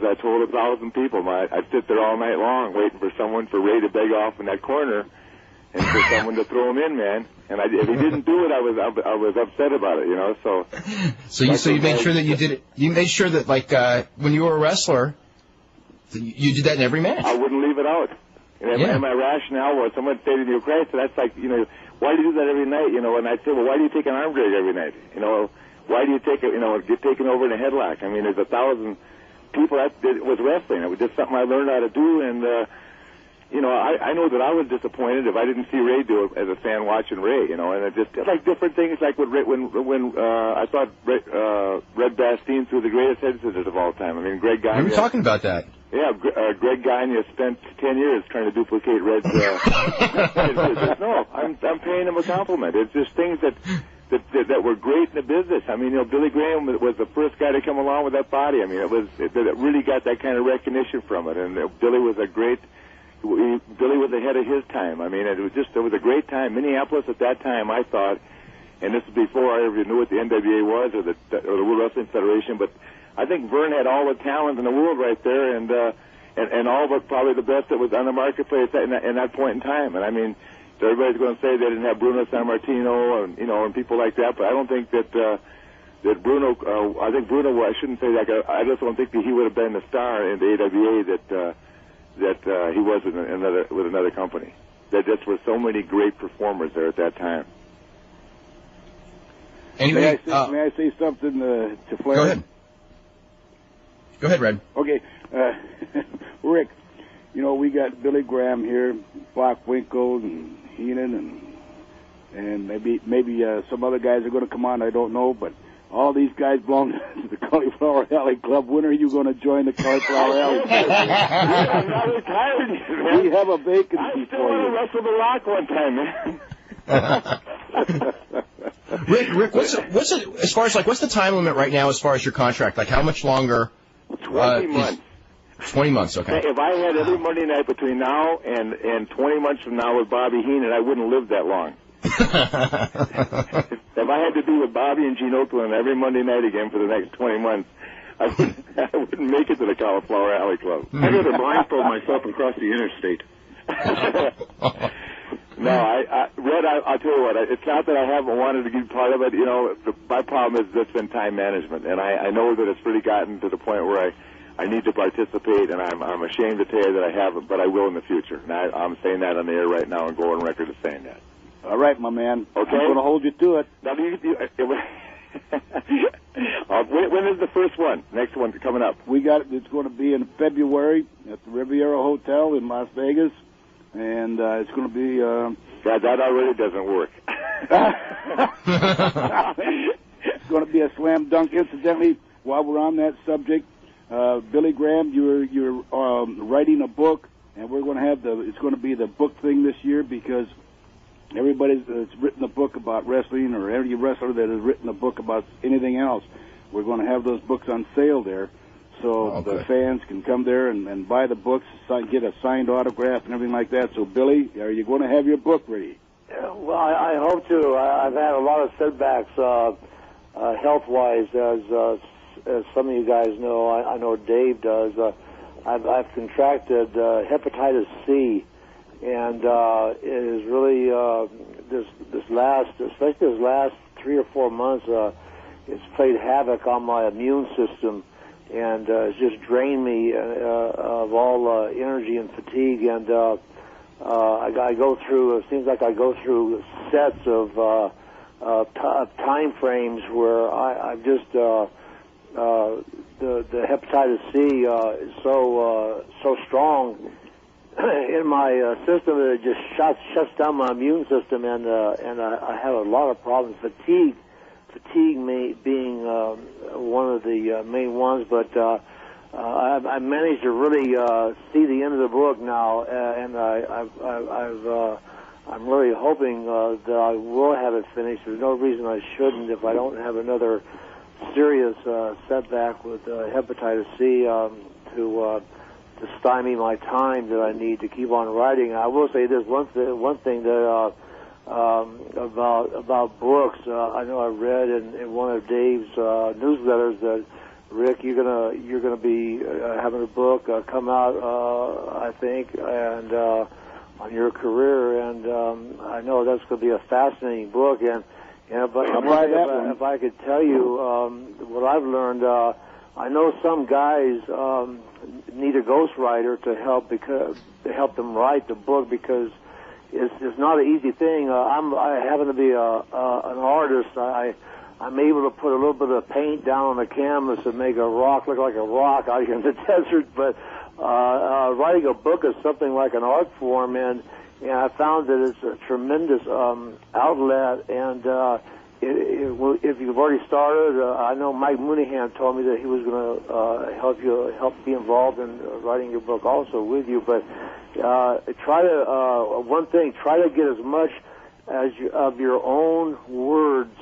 I told 1,000 people, I'd sit there all night long waiting for Ray to beg off in that corner, and for someone to throw him in, man. And if he didn't do it, I was upset about it, So you made sure that you did it. You made sure that when you were a wrestler, you did that in every match. I wouldn't leave it out. And my rationale was, someone say to me, Christ, that's like, why do you do that every night? And I'd say, well, why do you take an arm drag every night? Why do you take it, get taken over in a headlock? I mean, there's 1,000 people it was wrestling. It was just something I learned how to do, and, I know that I was disappointed if I didn't see Ray do it as a fan watching Ray, and it just, like different things, like when I thought Red Bastien threw the greatest head scissors of all time. I mean, Greg Gagne. We were talking about that. Yeah, Greg Gagne spent 10 years trying to duplicate Red's. No, I'm paying him a compliment. It's just things that were great in the business. I mean, Billy Graham was the first guy to come along with that body. I mean, it really got that kind of recognition from it. And Billy was Billy was ahead of his time. I mean, it was a great time. Minneapolis at that time, I thought, and this is before I ever knew what the NWA was or the World Wrestling Federation, but I think Vern had all the talent in the world right there, and all but probably the best that was on the marketplace in that point in time. And I mean, everybody's going to say they didn't have Bruno Sammartino and people like that, but I don't think that Bruno. I think Bruno. I shouldn't say that. I just don't think that he would have been the star in the AWA that he was with another company. There just were so many great performers there at that time. Anyway, may I say something to Flair? Go ahead. Go ahead, Red. Okay. Rick, we got Billy Graham here, Bockwinkel and Heenan, and maybe some other guys are going to come on, I don't know, but all these guys belong to the Cauliflower Alley Club. When are you going to join the Cauliflower Alley Club? I'm not retired yet, man. We have a vacancy I still for want you. to wrestle the Rock one time, man. Rick, what's as far as what's the time limit right now as far as your contract? Like, how much longer? 20 months. 20 months, okay. If I had every Monday night between now and 20 months from now with Bobby Heenan, I wouldn't live that long. If I had to be with Bobby and Gene Oakland every Monday night again for the next 20 months, I wouldn't make it to the Cauliflower Alley Club. I'd rather blindfold myself and cross the interstate. No, Red, I'll tell you what, it's not that I haven't wanted to be part of it. My problem has just been time management, and I know that it's really gotten to the point where I need to participate, and I'm ashamed to tell you that I haven't, but I will in the future. And I'm saying that on the air right now and go on record as saying that. All right, my man. Okay. I'm going to hold you to it. Now, when is the first one? Next one coming up? It's going to be in February at the Riviera Hotel in Las Vegas, and it's going to be... God, that already doesn't work. It's going to be a slam dunk. Incidentally, while we're on that subject, Billy Graham, you're writing a book, and we're going to have it's going to be the book thing this year because everybody that's written a book about wrestling or any wrestler that has written a book about anything else, we're going to have those books on sale there. so the good. fans can come there and buy the books, get a signed autograph and everything like that. So, Billy, are you going to have your book ready? Well, I hope to. I've had a lot of setbacks health-wise, as some of you guys know. I know Dave does. I've contracted hepatitis C, and it is really especially this last 3 or 4 months, it's played havoc on my immune system, and it's just drained me of all energy and fatigue. And I go through. It seems like I go through sets of time frames where I just the hepatitis C is so strong in my system that it just shuts down my immune system, and I have a lot of problems. Fatigue being one of the main ones, but I managed to really see the end of the book now, and I'm really hoping that I will have it finished. There's no reason I shouldn't if I don't have another serious setback with hepatitis C to stymie my time that I need to keep on writing. I will say this one thing that about books. I know I read in one of Dave's newsletters that, Rick, you're gonna be having a book come out, I think, and on your career, and I know that's going to be a fascinating book. And but if I could tell you what I've learned, I know some guys need a ghostwriter to help them write the book, because it's not an easy thing. I happen to be an artist. I'm able to put a little bit of paint down on the canvas and make a rock look like a rock out here in the desert, but writing a book is something like an art form, and I found that it's a tremendous outlet, and if you've already started, I know Mike Mooneyham told me that he was going to help be involved in writing your book also with you, but try to get as much of your own words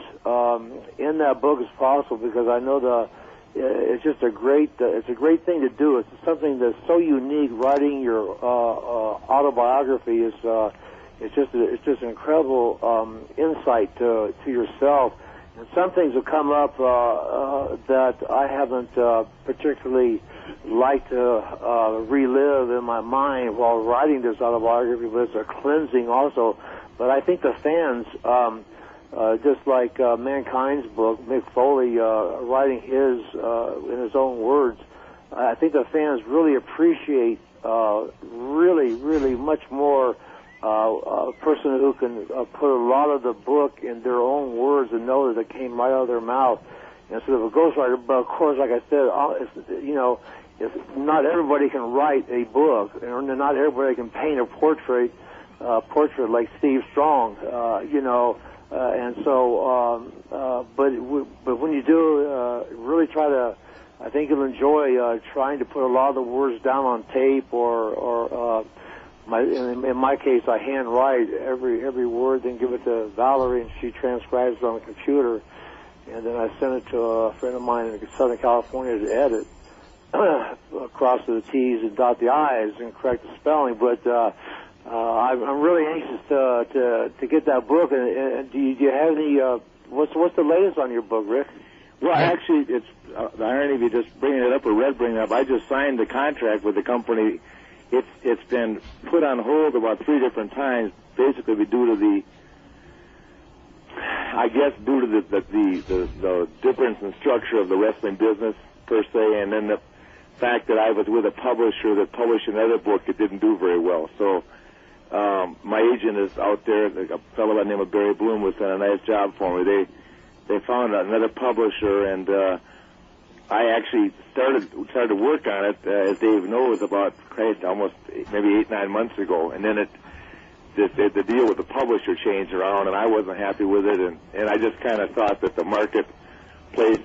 in that book as possible, because I know it's just a great thing to do. It's something that's so unique. Writing your autobiography is it's just an incredible insight to yourself. And some things have come up that I haven't particularly liked to relive in my mind while writing this autobiography, but it's a cleansing also. But I think the fans, just like Mankind's book, Mick Foley writing his in his own words, I think the fans really appreciate really much more a person who can put a lot of the book in their own words and know that it came right out of their mouth instead of a ghostwriter. But of course, like I said, not everybody can write a book, and not everybody can paint a portrait like Steve Strong, and so, but when you do, really try to, I think you'll enjoy trying to put a lot of the words down on tape, or in my case, I handwrite every word, then give it to Valerie, and she transcribes it on the computer, and then I send it to a friend of mine in Southern California to edit, cross the T's and dot the I's and correct the spelling, but I'm really anxious to get that book. And do you have any? What's the latest on your book, Rick? Well, actually, it's the irony of you just bringing it up, or Red bringing it up. I just signed the contract with the company. It's been put on hold about 3 different times, basically due to the difference in structure of the wrestling business per se, and then the fact that I was with a publisher that published another book that didn't do very well. So my agent is out there. A fellow by the name of Barry Bloom was done a nice job for me. They found another publisher, and I actually started to work on it, as Dave knows, about almost maybe 8-9 months ago, and then the deal with the publisher changed around, and I wasn't happy with it, and I just kind of thought that the marketplace,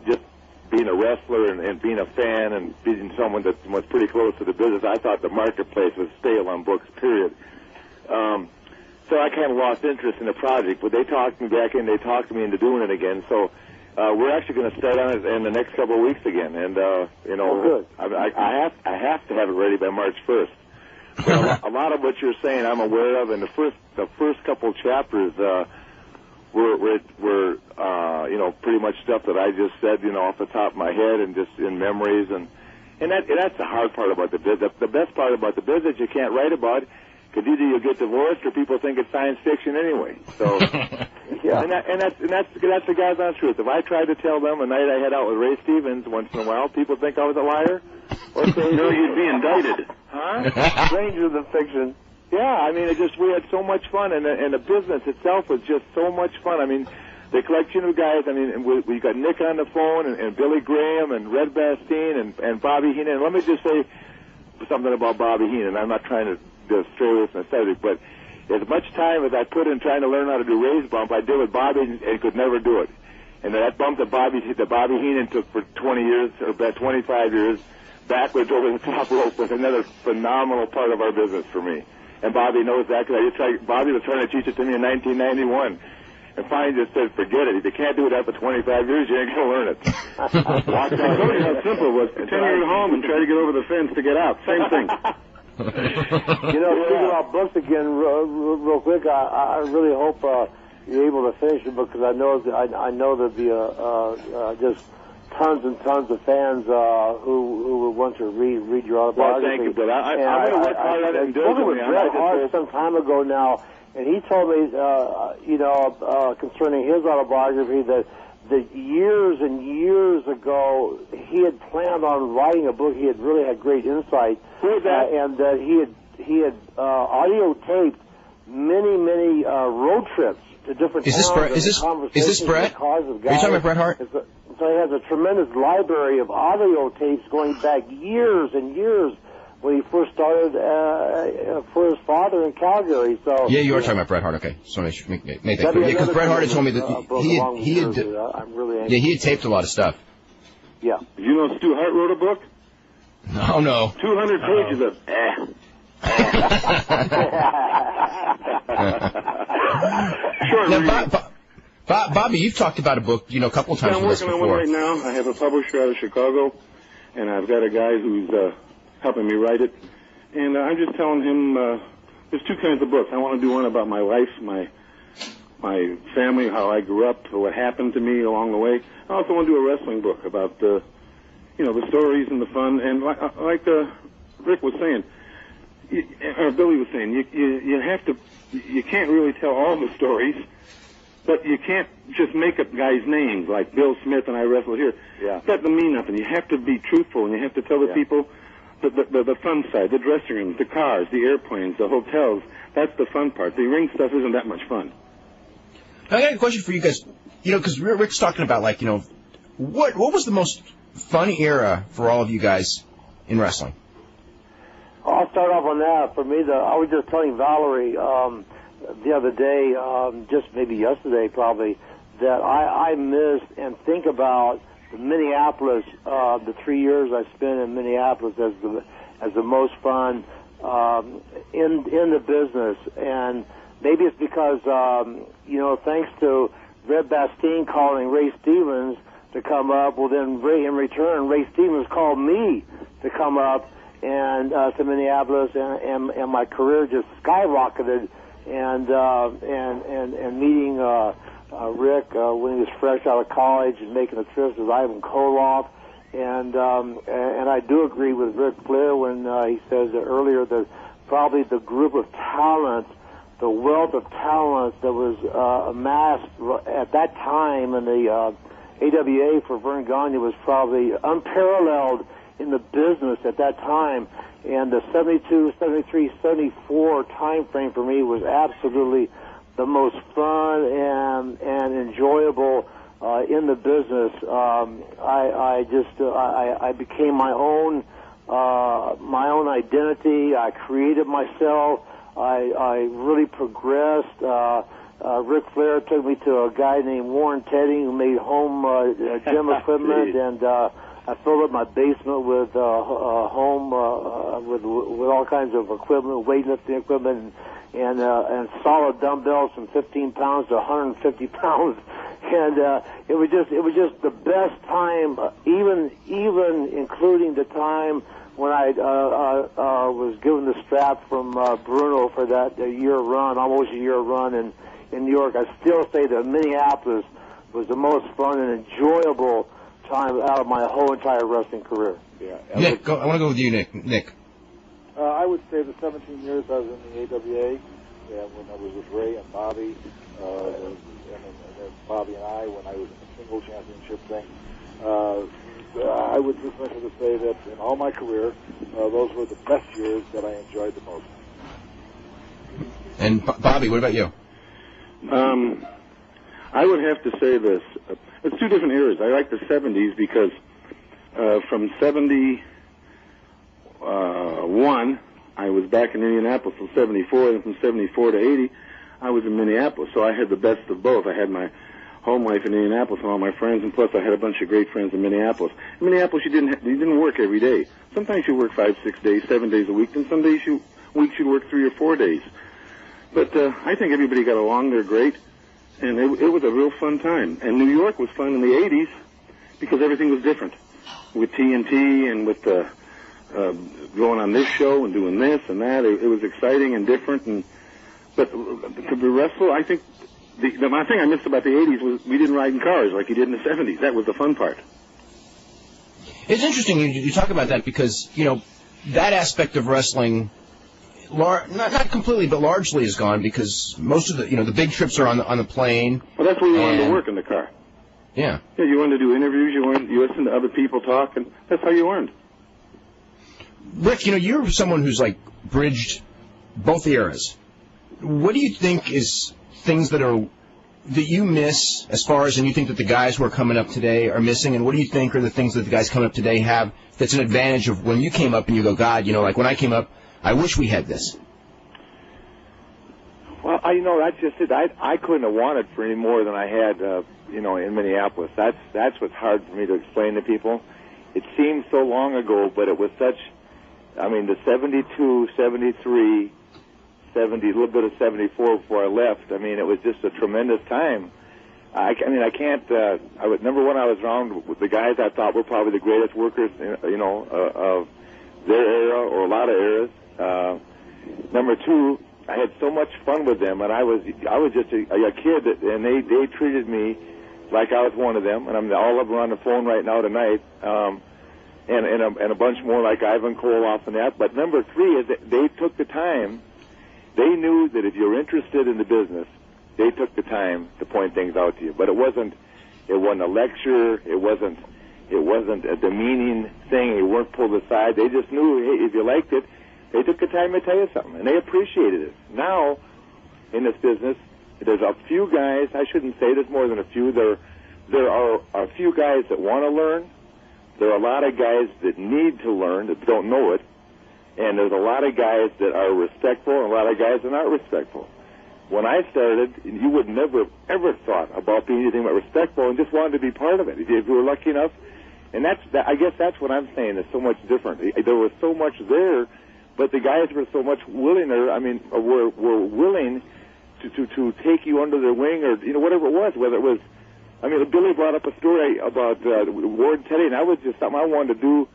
just being a wrestler and being a fan and being someone that was pretty close to the business, I thought the marketplace was stale on books, period. So I kind of lost interest in the project, but they talked me back in, they talked me into doing it again. So we're actually going to start on it in the next couple of weeks again, and you know, good. I have to have it ready by March 1st. But a lot of what you're saying, I'm aware of, and the first couple chapters were you know, pretty much stuff that I just said, you know, off the top of my head and just in memories, and that's the hard part about the business. The best part about the business you can't write about, because either you'll get divorced or people think it's science fiction anyway. So, yeah, and that's the God's honest truth. If I tried to tell them a night I had out with Ray Stevens once in a while, people think I was a liar. Or no, you'd be indicted. Huh? Stranger than fiction. Yeah, I mean, we had so much fun, and the business itself was just so much fun. I mean, the collection of guys. I mean, we got Nick on the phone, and Billy Graham, and Red Bastien, and Bobby Heenan. And let me just say something about Bobby Heenan. I'm not trying to stray away from the subject, but as much time as I put in trying to learn how to do raise bump, I did with Bobby and could never do it. And that bump that Bobby Heenan took for 20 years, or about 25 years, backwards over the top rope was another phenomenal part of our business for me. And Bobby knows that, because Bobby was trying to teach it to me in 1991. And finally just said, forget it. If you can't do it after 25 years, you ain't going to learn it. I told you how simple it was. Pretend you're at home and try to get over the fence to get out. Same thing. You know, speaking about books again, real quick, I really hope you're able to finish it, because I know there'll be just tons and tons of fans who would want to read your autobiography. Well, thank you, but I'm going to work hard on it and do it. I spoke with Bret Hart some time ago now, and he told me, you know, concerning his autobiography, that years and years ago he had planned on writing a book. He had really had great insight, and that he had audio taped many road trips to different towns. Is this Bret? Are you talking about Bret Hart? So he has a tremendous library of audio tapes going back years and years when he first started for his father in Calgary. So yeah, you are talking about Bret Hart. Okay, so make that clear. Yeah, because Bret Hart had told me that he had taped a lot of stuff. Yeah. Did you know Stu Hart wrote a book? No. 200 pages of Short reading. Bobby, you've talked about a book, you know, a couple of times with us before. I'm working on one right now. I have a publisher out of Chicago, and I've got a guy who's helping me write it. And I'm just telling him there's two kinds of books. I want to do one about my life, my family, how I grew up, what happened to me along the way. I also want to do a wrestling book about the stories and the fun. And like Rick was saying, or Billy was saying, you can't really tell all the stories. But you can't just make up guys' names like Bill Smith and I wrestle here. Yeah. That doesn't mean nothing. You have to be truthful, and you have to tell the people the fun side, the dressing rooms, the cars, the airplanes, the hotels. That's the fun part. The ring stuff isn't that much fun. I got a question for you guys. You know, because Rick's talking about, like, you know, what was the most fun era for all of you guys in wrestling? I'll start off on that. For me, I was just telling Valerie the other day, just maybe yesterday probably, that I miss and think about Minneapolis, the 3 years I spent in Minneapolis as the most fun in the business. And maybe it's because, you know, thanks to Red Bastien calling Ray Stevens to come up, well then in return, Ray Stevens called me to come up and to Minneapolis, and my career just skyrocketed. And meeting Rick when he was fresh out of college and making the trips with Ivan Koloff, and I do agree with Ric Flair when he says earlier that probably the group of talent, the wealth of talent that was amassed at that time in the AWA for Verne Gagne was probably unparalleled in the business at that time. And the 72, 73, 74 time frame for me was absolutely the most fun and enjoyable in the business. I became my own identity. I created myself. I really progressed. Ric Flair took me to a guy named Warren Teddy who made home gym equipment, and I filled up my basement with home with all kinds of equipment, weightlifting equipment, and solid dumbbells from 15 pounds to 150 pounds, and it was just the best time, even including the time when I was given the strap from Bruno for that almost a year run in New York. I still say that Minneapolis was the most fun and enjoyable time out of my whole entire wrestling career. Yeah. Nick, I want to go with you, Nick. I would say the 17 years I was in the AWA, when I was with Ray and Bobby, and then Bobby and I, when I was in the single championship thing, I would just venture to say that in all my career, those were the best years that I enjoyed the most. And Bobby, what about you? I would have to say this. It's two different eras. I like the 70s because from 71, I was back in Indianapolis till 74, and from 74 to 80, I was in Minneapolis. So I had the best of both. I had my home life in Indianapolis and all my friends, and plus I had a bunch of great friends in Minneapolis. In Minneapolis, you didn't work every day. Sometimes you work 5, 6 days, 7 days a week, and some days weeks you work 3 or 4 days. But I think everybody got along. They're great, and it was a real fun time. And New York was fun in the 80s because everything was different with TNT and with going on this show and doing this and that. It was exciting and different. But to be wrestle, I think the thing I missed about the 80s was we didn't ride in cars like you did in the 70s. That was the fun part. It's interesting you talk about that because, that aspect of wrestling, not completely, but largely is gone because most of the big trips are on the plane. Well, that's where you wanted to work in the car. Yeah. Yeah, you wanted to do interviews, you listened to other people talk, and that's how you learned. Rick, you're someone who's bridged both eras. What do you think is things that you miss as far as, and you think that the guys who are coming up today are missing, and what do you think are the things that the guys coming up today have that's an advantage of when you came up and you go, God, when I came up, I wish we had this? Well, that's just it. I couldn't have wanted for any more than I had, in Minneapolis. That's what's hard for me to explain to people. It seems so long ago, but it was such, the 72, 73, 70, a little bit of 74 before I left. It was just a tremendous time. I can't, number one, I was around with the guys I thought were probably the greatest workers, of their era or a lot of eras. Number two, I had so much fun with them, and I was just a kid, and they treated me like I was one of them, and all of them are on the phone right now tonight, and a bunch more like Ivan Koloff and that. But number three is that they took the time. They knew that if you're interested in the business, they took the time to point things out to you. But it wasn't a lecture. It wasn't a demeaning thing. You weren't pulled aside. They just knew, hey, if you liked it, they took the time to tell you something, and they appreciated it. Now, in this business, there's a few guys. I shouldn't say there's more than a few. There are a few guys that want to learn. There are a lot of guys that need to learn that don't know it. And there's a lot of guys that are respectful and a lot of guys that aren't respectful. When I started, you would never, ever thought about being anything but respectful and just wanted to be part of it if you were lucky enough. And I guess that's what I'm saying is so much different. There was so much there, but the guys were so much were willing to take you under their wing or, whatever it was, whether it was, Billy brought up a story about Ward Teddy, and that was just something I wanted to do.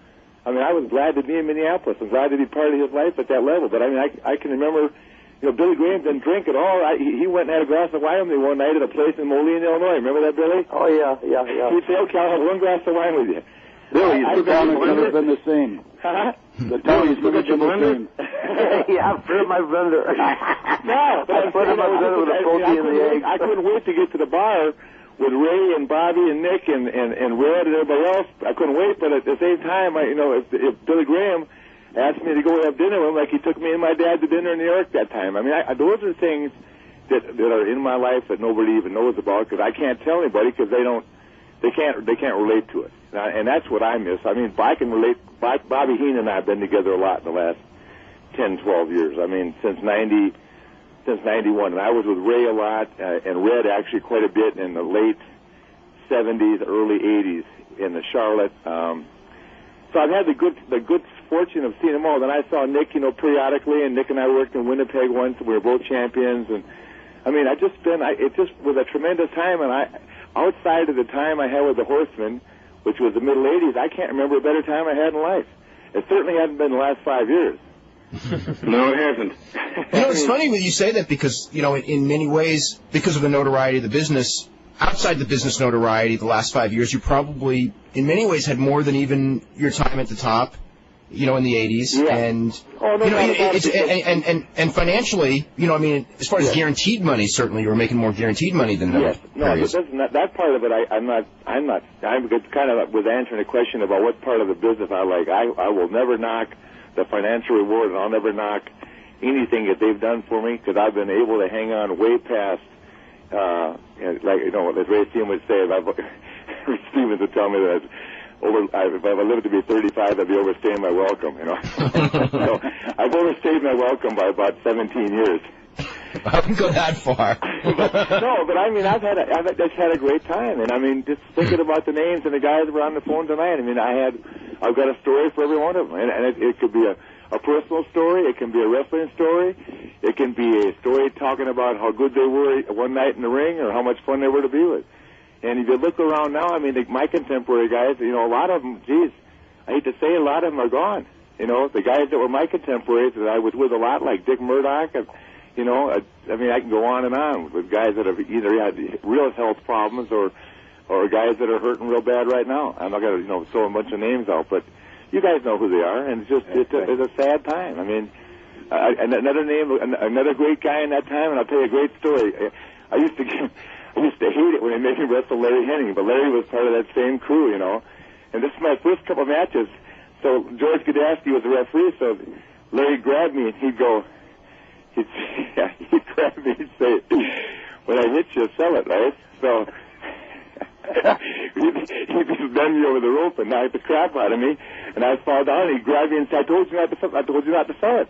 I was glad to be in Minneapolis. I'm glad to be part of his life at that level. But, I can remember, Billy Graham didn't drink at all. He went and had a glass of wine with me one night at a place in Moline, Illinois. Remember that, Billy? Oh, yeah. He'd say, okay, I'll have one glass of wine with you. Billy, the town has never been the same. Huh? The town has never been the same. Yeah, I've heard my blender. No, I put my blender with the protein in the eggs. I couldn't wait to get to the bar with Ray and Bobby and Nick and Red and everybody else. I couldn't wait, but at the same time, if Billy Graham asked me to go have dinner with him, like he took me and my dad to dinner in New York that time. Those are things that are in my life that nobody even knows about because I can't tell anybody because they can't relate to it. And that's what I miss. I can relate. Bobby Heenan and I have been together a lot in the last 10, 12 years. Since 91. And I was with Ray a lot, and Red actually quite a bit in the late 70s, early 80s in the Charlotte. So I've had the good fortune of seeing them all. Then I saw Nick, periodically, and Nick and I worked in Winnipeg once, and we were both champions. And it just was a tremendous time, and outside of the time I had with the Horsemen, which was the middle 80s, I can't remember a better time I had in life. It certainly hasn't been the last 5 years. No, it hasn't. It's funny when you say that because, in many ways, because of the notoriety of the business, outside the business notoriety the last 5 years, you probably, in many ways, had more than even your time at the top, in the 80s. Yeah. And, and financially, as far as guaranteed money, certainly you were making more guaranteed money than that. Yes. No, that part of it, I'm kind of was answering a question about what part of the business I like. I will never knock the financial reward, and I'll never knock anything that they've done for me, because I've been able to hang on way past, as Ray Stevens would say, Ray Stevens would tell me that if I lived to be 35, I'd be overstaying my welcome, So I've overstayed my welcome by about 17 years. I wouldn't go that far. but I mean, I've just had a great time, and just thinking about the names and the guys that were on the phone tonight. I've got a story for every one of them, and it could be a personal story, it can be a wrestling story, it can be a story talking about how good they were one night in the ring or how much fun they were to be with. And if you look around now, my contemporary guys, a lot of them, I hate to say, a lot of them are gone. The guys that were my contemporaries that I was with a lot, like Dick Murdoch. I can go on with guys that have either had real health problems or guys that are hurting real bad right now. I'm not going to throw a bunch of names out, but you guys know who they are, and it's a sad time. Another great guy in that time, and I'll tell you a great story. I used to hate it when they made me wrestle Larry Hennig, but Larry was part of that same crew, And this is my first couple of matches. So George Godasky was the referee, so Larry grabbed me, and he'd grab me and say, when I hit you, sell it, right? So he'd bend me over the rope and knock the crap out of me, and I'd fall down, and he'd grab me and say, I told you not to sell it.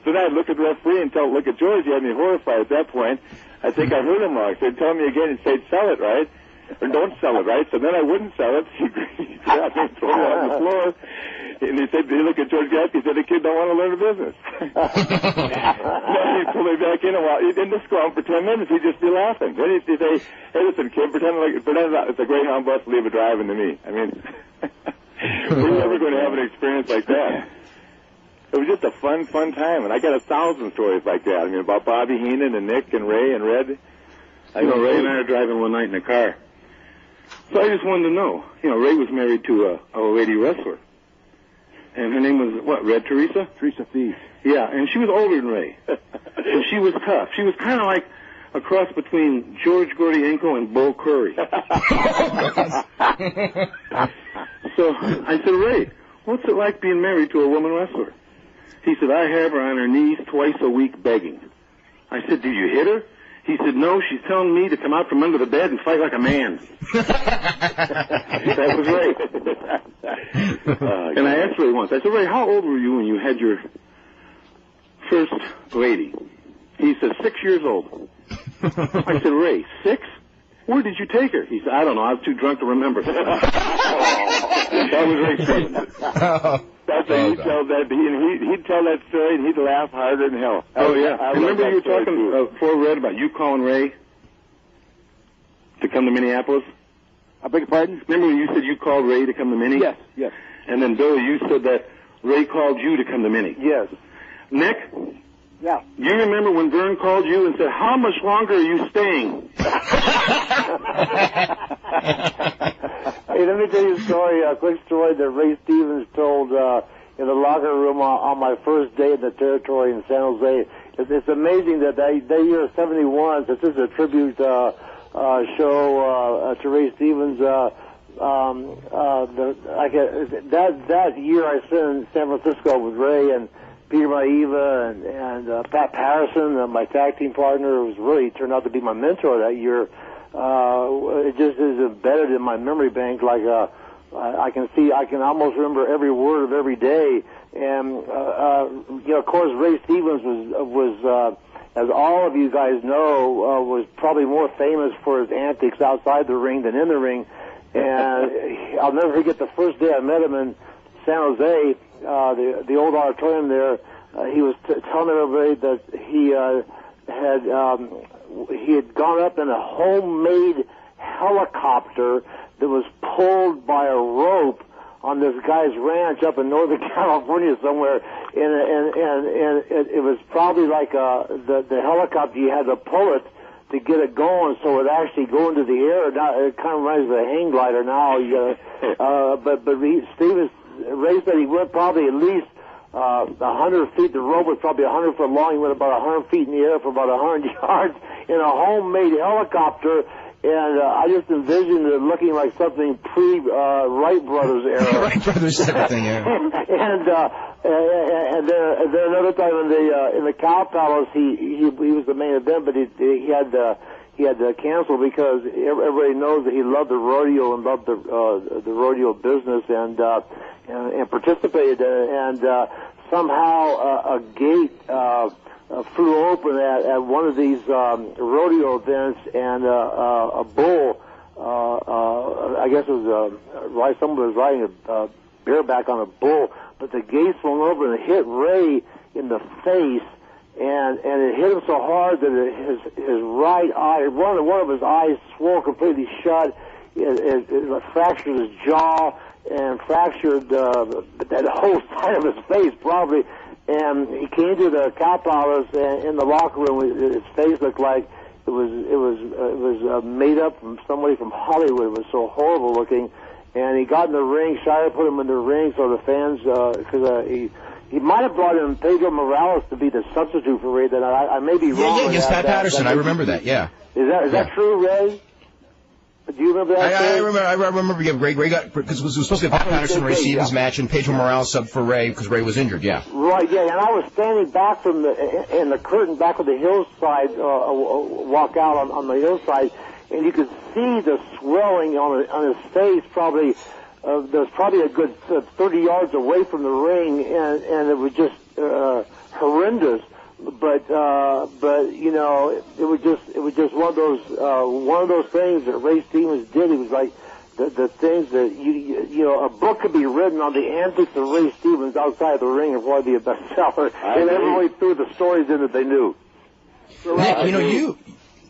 So then I'd look at the referee and look at George. He had me horrified at that point. I think I heard him wrong. So he'd tell me again and say, sell it, right? Or don't sell it, right? So then I wouldn't sell it. He grabbed me and threw me on the floor. And he looked at George Gatsby, he said, the kid don't want to learn the business. Then he'd pull me back in a while. He didn't just go on for 10 minutes. He'd just be laughing. Then he'd say, hey, listen, kid, pretend it's a Greyhound bus leave a driving to me. We're never going to have an experience like that. It was just a fun time, and I got 1,000 stories like that. About Bobby Heenan and Nick and Ray and Red. Ray and I are driving one night in a car. So I just wanted to know. Ray was married to a lady wrestler. And her name was, Red Teresa? Teresa Thies. Yeah, and she was older than Ray. And she was tough. She was kind of like a cross between George Gordienko and Bull Curry. So I said, Ray, what's it like being married to a woman wrestler? He said, I have her on her knees twice a week begging. I said, do you hit her? He said, no, she's telling me to come out from under the bed and fight like a man. That was Ray. And I asked Ray once, I said, Ray, how old were you when you had your first lady? He said, 6 years old. I said, Ray, 6? Where did you take her? He said, I don't know, I was too drunk to remember. That was Ray Stevens. That's how he'd tell that. He'd tell that story, and he'd laugh harder than hell. I remember you were talking before, Red, about you calling Ray to come to Minneapolis? I beg your pardon? Remember when you said you called Ray to come to Minnie? Yes. And then, Billy, you said that Ray called you to come to Minnie. Yes. Nick? Yeah. You remember when Vern called you and said, how much longer are you staying? Hey, let me tell you a story, a quick story that Ray Stevens told in the locker room on my first day in the territory in San Jose. It's amazing that year 71, since this is a tribute show to Ray Stevens, that year I spent in San Francisco with Ray and Peter Maiva and Pat Patterson, my tag team partner, was really turned out to be my mentor that year. It just is embedded in my memory bank like I can almost remember every word of every day. And of course, Ray Stevens was as all of you guys know, was probably more famous for his antics outside the ring than in the ring. And I'll never forget the first day I met him in San Jose, the old auditorium there. He was telling everybody that he had gone up in a homemade helicopter that was pulled by a rope on this guy's ranch up in Northern California somewhere, and it was probably like the helicopter, you had to pull it to get it going, so it actually go into the air. Now it kind of reminds me of a hang glider now. Ray said he went probably at least 100 feet. The rope was probably 100 foot long. He went about 100 feet in the air for about 100 yards in a homemade helicopter. And I just envisioned it looking like something pre-Wright Brothers era. Wright Brothers everything, yeah. and then another time in the Cow Palace, he was the main event, but he had to cancel because everybody knows that he loved the rodeo and loved the rodeo business and participated and somehow a gate flew open at one of these rodeo events, and a bull, I guess it was someone was riding a bareback on a bull, but the gate swung open and hit Ray in the face, and it hit him so hard that his right eye, one of his eyes swelled completely shut. It fractured his jaw and fractured that whole side of his face probably. And he came to the Cow Palace, and in the locker room, his face looked like it was made up from somebody from Hollywood. It was so horrible looking. And he got in the ring. Shire put him in the ring, so the fans, because he might have brought in Pedro Morales to be the substitute for Ray. That I may be wrong. Yeah, against Pat Patterson. I remember that. Yeah. Is that true, Ray? Do you remember that? I remember. Yeah, Ray got, because it was supposed to be a Pat Patterson Ray Stevens match, and Pedro Morales subbed for Ray because Ray was injured. Yeah. Right. Yeah. And I was standing back from in the curtain back of the hillside, walk out on the hillside, and you could see the swelling on his face. Probably there's probably a good 30 yards away from the ring, and it was just horrendous. But you know, it was just one of those things that Ray Stevens did. It was like the things that you know, a book could be written on the antics of Ray Stevens outside the ring and probably be a bestseller. And everybody threw the stories in that they knew.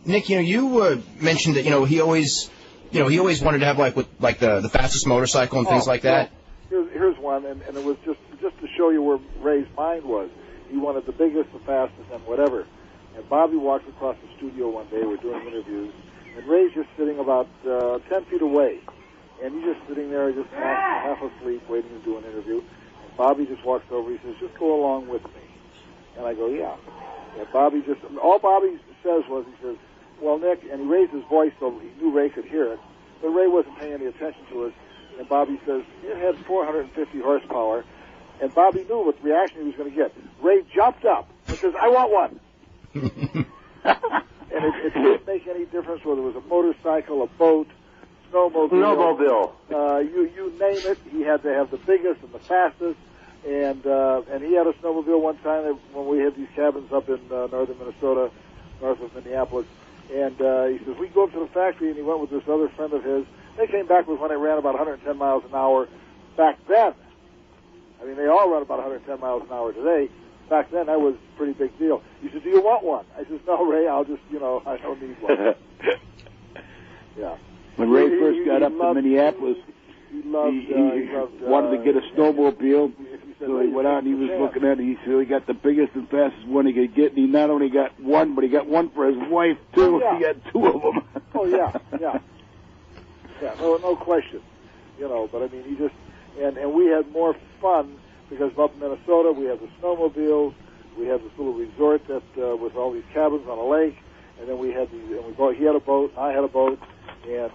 Nick, you mentioned that he always wanted to have like the fastest motorcycle and things like that. Well, here's one, and it was just to show you where Ray's mind was. He wanted the biggest, the fastest, and whatever. And Bobby walks across the studio one day. We're doing interviews, and Ray's just sitting about 10 feet away. And he's just sitting there, just half asleep, waiting to do an interview. And Bobby just walks over. He says, "Just go along with me." And I go, "Yeah." And all Bobby says was, he says, "Well, Nick," and he raised his voice so he knew Ray could hear it, but Ray wasn't paying any attention to us. And Bobby says, "It had 450 horsepower." And Bobby knew what reaction he was going to get. Ray jumped up and says, "I want one." And it didn't make any difference whether it was a motorcycle, a boat, snowmobile. You name it. He had to have the biggest and the fastest. And he had a snowmobile one time when we had these cabins up in northern Minnesota, north of Minneapolis. And he says, "We go up to the factory," and he went with this other friend of his. They came back with when it ran about 110 miles an hour back then. I mean, they all run about 110 miles an hour today. Back then, that was a pretty big deal. He said, "Do you want one?" I said, "No, Ray, I'll just, I don't need one." Yeah. When Ray first got up to Minneapolis, he wanted to get a snowmobile. So he went out and he was looking at it. He said he got the biggest and fastest one he could get. And he not only got one, but he got one for his wife, too. Oh, yeah. He had two of them. Oh, yeah. Yeah, no question. But I mean, he just, and we had more fun because up in Minnesota we have the snowmobiles, we have this little resort that with all these cabins on a lake, and then we had he had a boat, I had a boat, and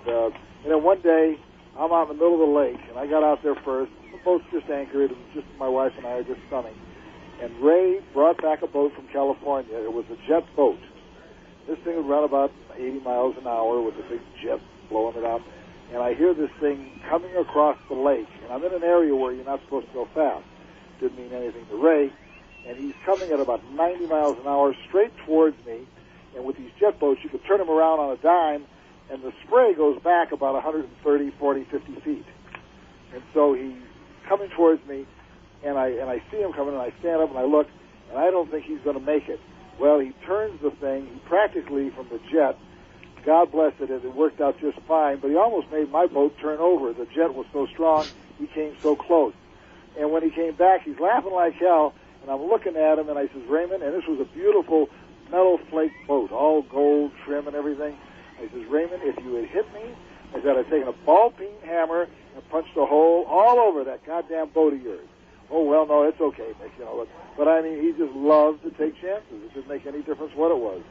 then one day I'm out in the middle of the lake, and I got out there first. The boat's just anchored, and just my wife and I are just sunning. And Ray brought back a boat from California. It was a jet boat. This thing would run about 80 miles an hour with a big jet blowing it up. And I hear this thing coming across the lake. And I'm in an area where you're not supposed to go fast. Didn't mean anything to Ray. And he's coming at about 90 miles an hour straight towards me. And with these jet boats, you could turn them around on a dime, and the spray goes back about 130, 40, 50 feet. And so he's coming towards me, and I see him coming, and I stand up and I look, and I don't think he's going to make it. Well, he turns the thing. He practically, from the jet, God bless it, and it worked out just fine. But he almost made my boat turn over. The jet was so strong, he came so close. And when he came back, he's laughing like hell, and I'm looking at him, and I says, Raymond, and this was a beautiful metal flake boat, all gold trim and everything. I says, Raymond, if you had hit me, I said, I'd taken a ball-peen hammer and punched a hole all over that goddamn boat of yours. Oh, well, no, it's okay, Nick, you know. But I mean, he just loved to take chances. It didn't make any difference what it was.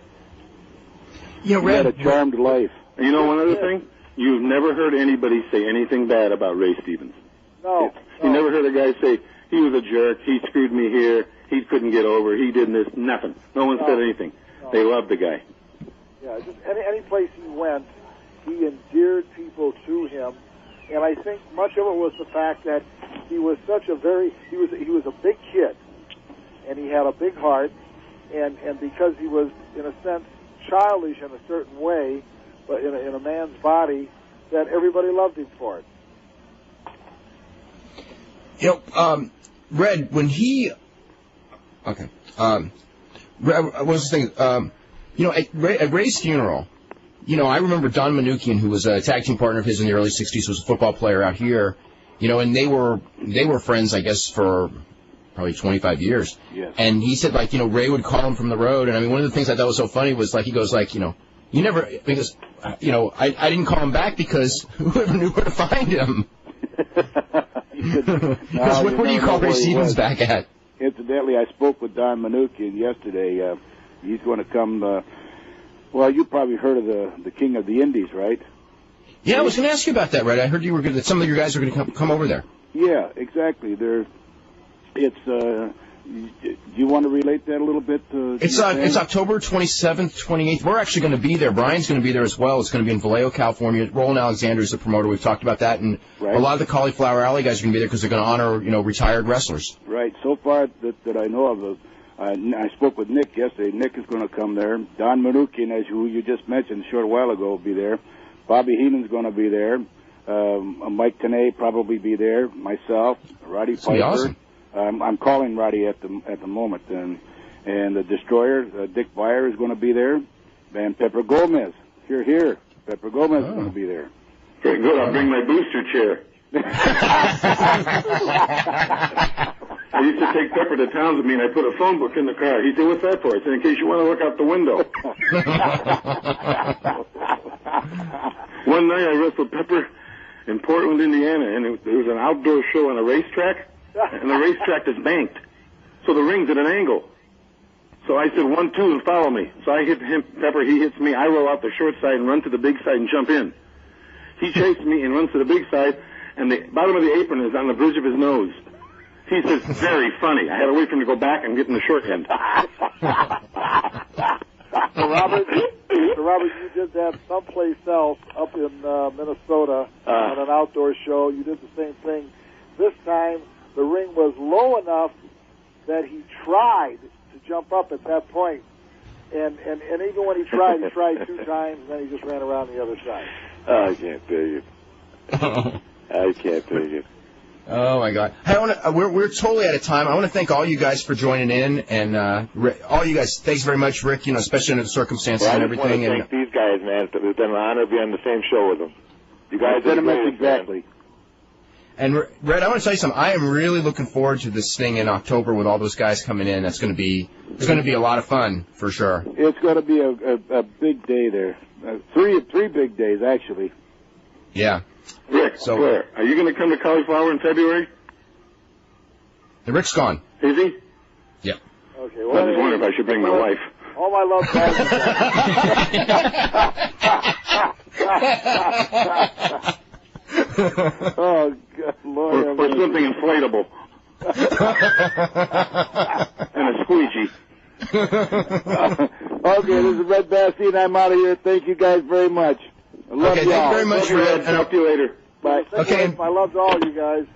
You know, Red, he had a charmed life. And you know one other thing? You've never heard anybody say anything bad about Ray Stevens. No. You never heard a guy say, he was a jerk, he screwed me here, he couldn't get over, he did this, nothing. No one said anything. No. They loved the guy. Yeah, just any place he went, he endeared people to him. And I think much of it was the fact that he was such a he was a big kid, and he had a big heart, and because he was, in a sense, childish in a certain way, but in a man's body, that everybody loved him for it. You know, Red, when he... Okay. Red, what was the thing? You know, at Ray's funeral, you know, I remember Don Manukian, who was a tag team partner of his in the early 60s, was a football player out here, you know, and they were friends, I guess, for probably 25 years. Yes. And he said, like, you know, Ray would call him from the road, and I mean, one of the things I thought was so funny was, like, he goes, like, you know, you never, because, you know, I didn't call him back because whoever knew where to find him. Because where do you call Ray Stevens back at? Incidentally, I spoke with Don Manukian yesterday. He's going to come. Well, you probably heard of the King of the Indies, right? Yeah, I was going to ask you about that, Red. I heard you were that some of your guys are going to come over there. Yeah, exactly. Do you want to relate that a little bit? It's October 27th, 28th. We're actually going to be there. Brian's going to be there as well. It's going to be in Vallejo, California. Roland Alexander is the promoter. We've talked about that, and right. A lot of the Cauliflower Alley guys are going to be there because they're going to honor, you know, retired wrestlers. Right. So far that I know of, I spoke with Nick yesterday. Nick is going to come there. Don Manukian, who you just mentioned a short while ago, will be there. Bobby Heenan's going to be there. Mike Tenay probably be there. Myself, Roddy Piper. Awesome. I'm calling Roddy at the moment, and the Destroyer, Dick Beyer, is going to be there, and Pepper Gomez. Here. Pepper Gomez is going to be there. Very good. I'll bring my booster chair. I used to take Pepper to towns with me, and I put a phone book in the car. He said, "What's that for?" I said, "In case you want to look out the window." One night I wrestled Pepper in Portland, Indiana, and there was an outdoor show on a racetrack. And the racetrack is banked, so the ring's at an angle. So I said, 1, 2, and follow me. So I hit him, Pepper, he hits me. I roll out the short side and run to the big side and jump in. He chases me and runs to the big side, and the bottom of the apron is on the bridge of his nose. He says, very funny. I had to wait for him to go back and get in the short end. So Robert, you did that someplace else up in Minnesota on an outdoor show. You did the same thing. This time, the ring was low enough that he tried to jump up at that point. And even when he tried 2 times, and then he just ran around the other side. I can't tell you. I can't tell you. Oh, my God. Hey, we're totally out of time. I want to thank all you guys for joining in, and all you guys, thanks very much, Rick, you know, especially under the circumstances and everything. I want to thank these guys, man. It's been an honor to be on the same show with them. You guys are great, exactly. And, Red, I want to tell you something. I am really looking forward to this thing in October with all those guys coming in. It's going to be a lot of fun, for sure. It's going to be a big day there. Three big days, actually. Yeah. Rick, Claire, are you going to come to Cauliflower in February? The Rick's gone. Is he? Yeah. Okay. Well, I was wondering if I should bring my wife. All my love Oh, God, Lord. Or something inflatable. And a squeegee. Okay, this is Red Bastien. I'm out of here. Thank you guys very much. I love okay, you thank all. you very much, Red. And I'll talk to you later. Bye. Okay. My love to all you guys.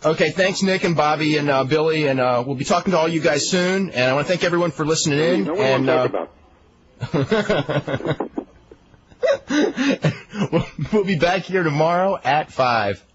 Okay, thanks, Nick and Bobby and Billy, and we'll be talking to all you guys soon. And I want to thank everyone for listening in. No one and talk about. we'll be back here tomorrow at 5.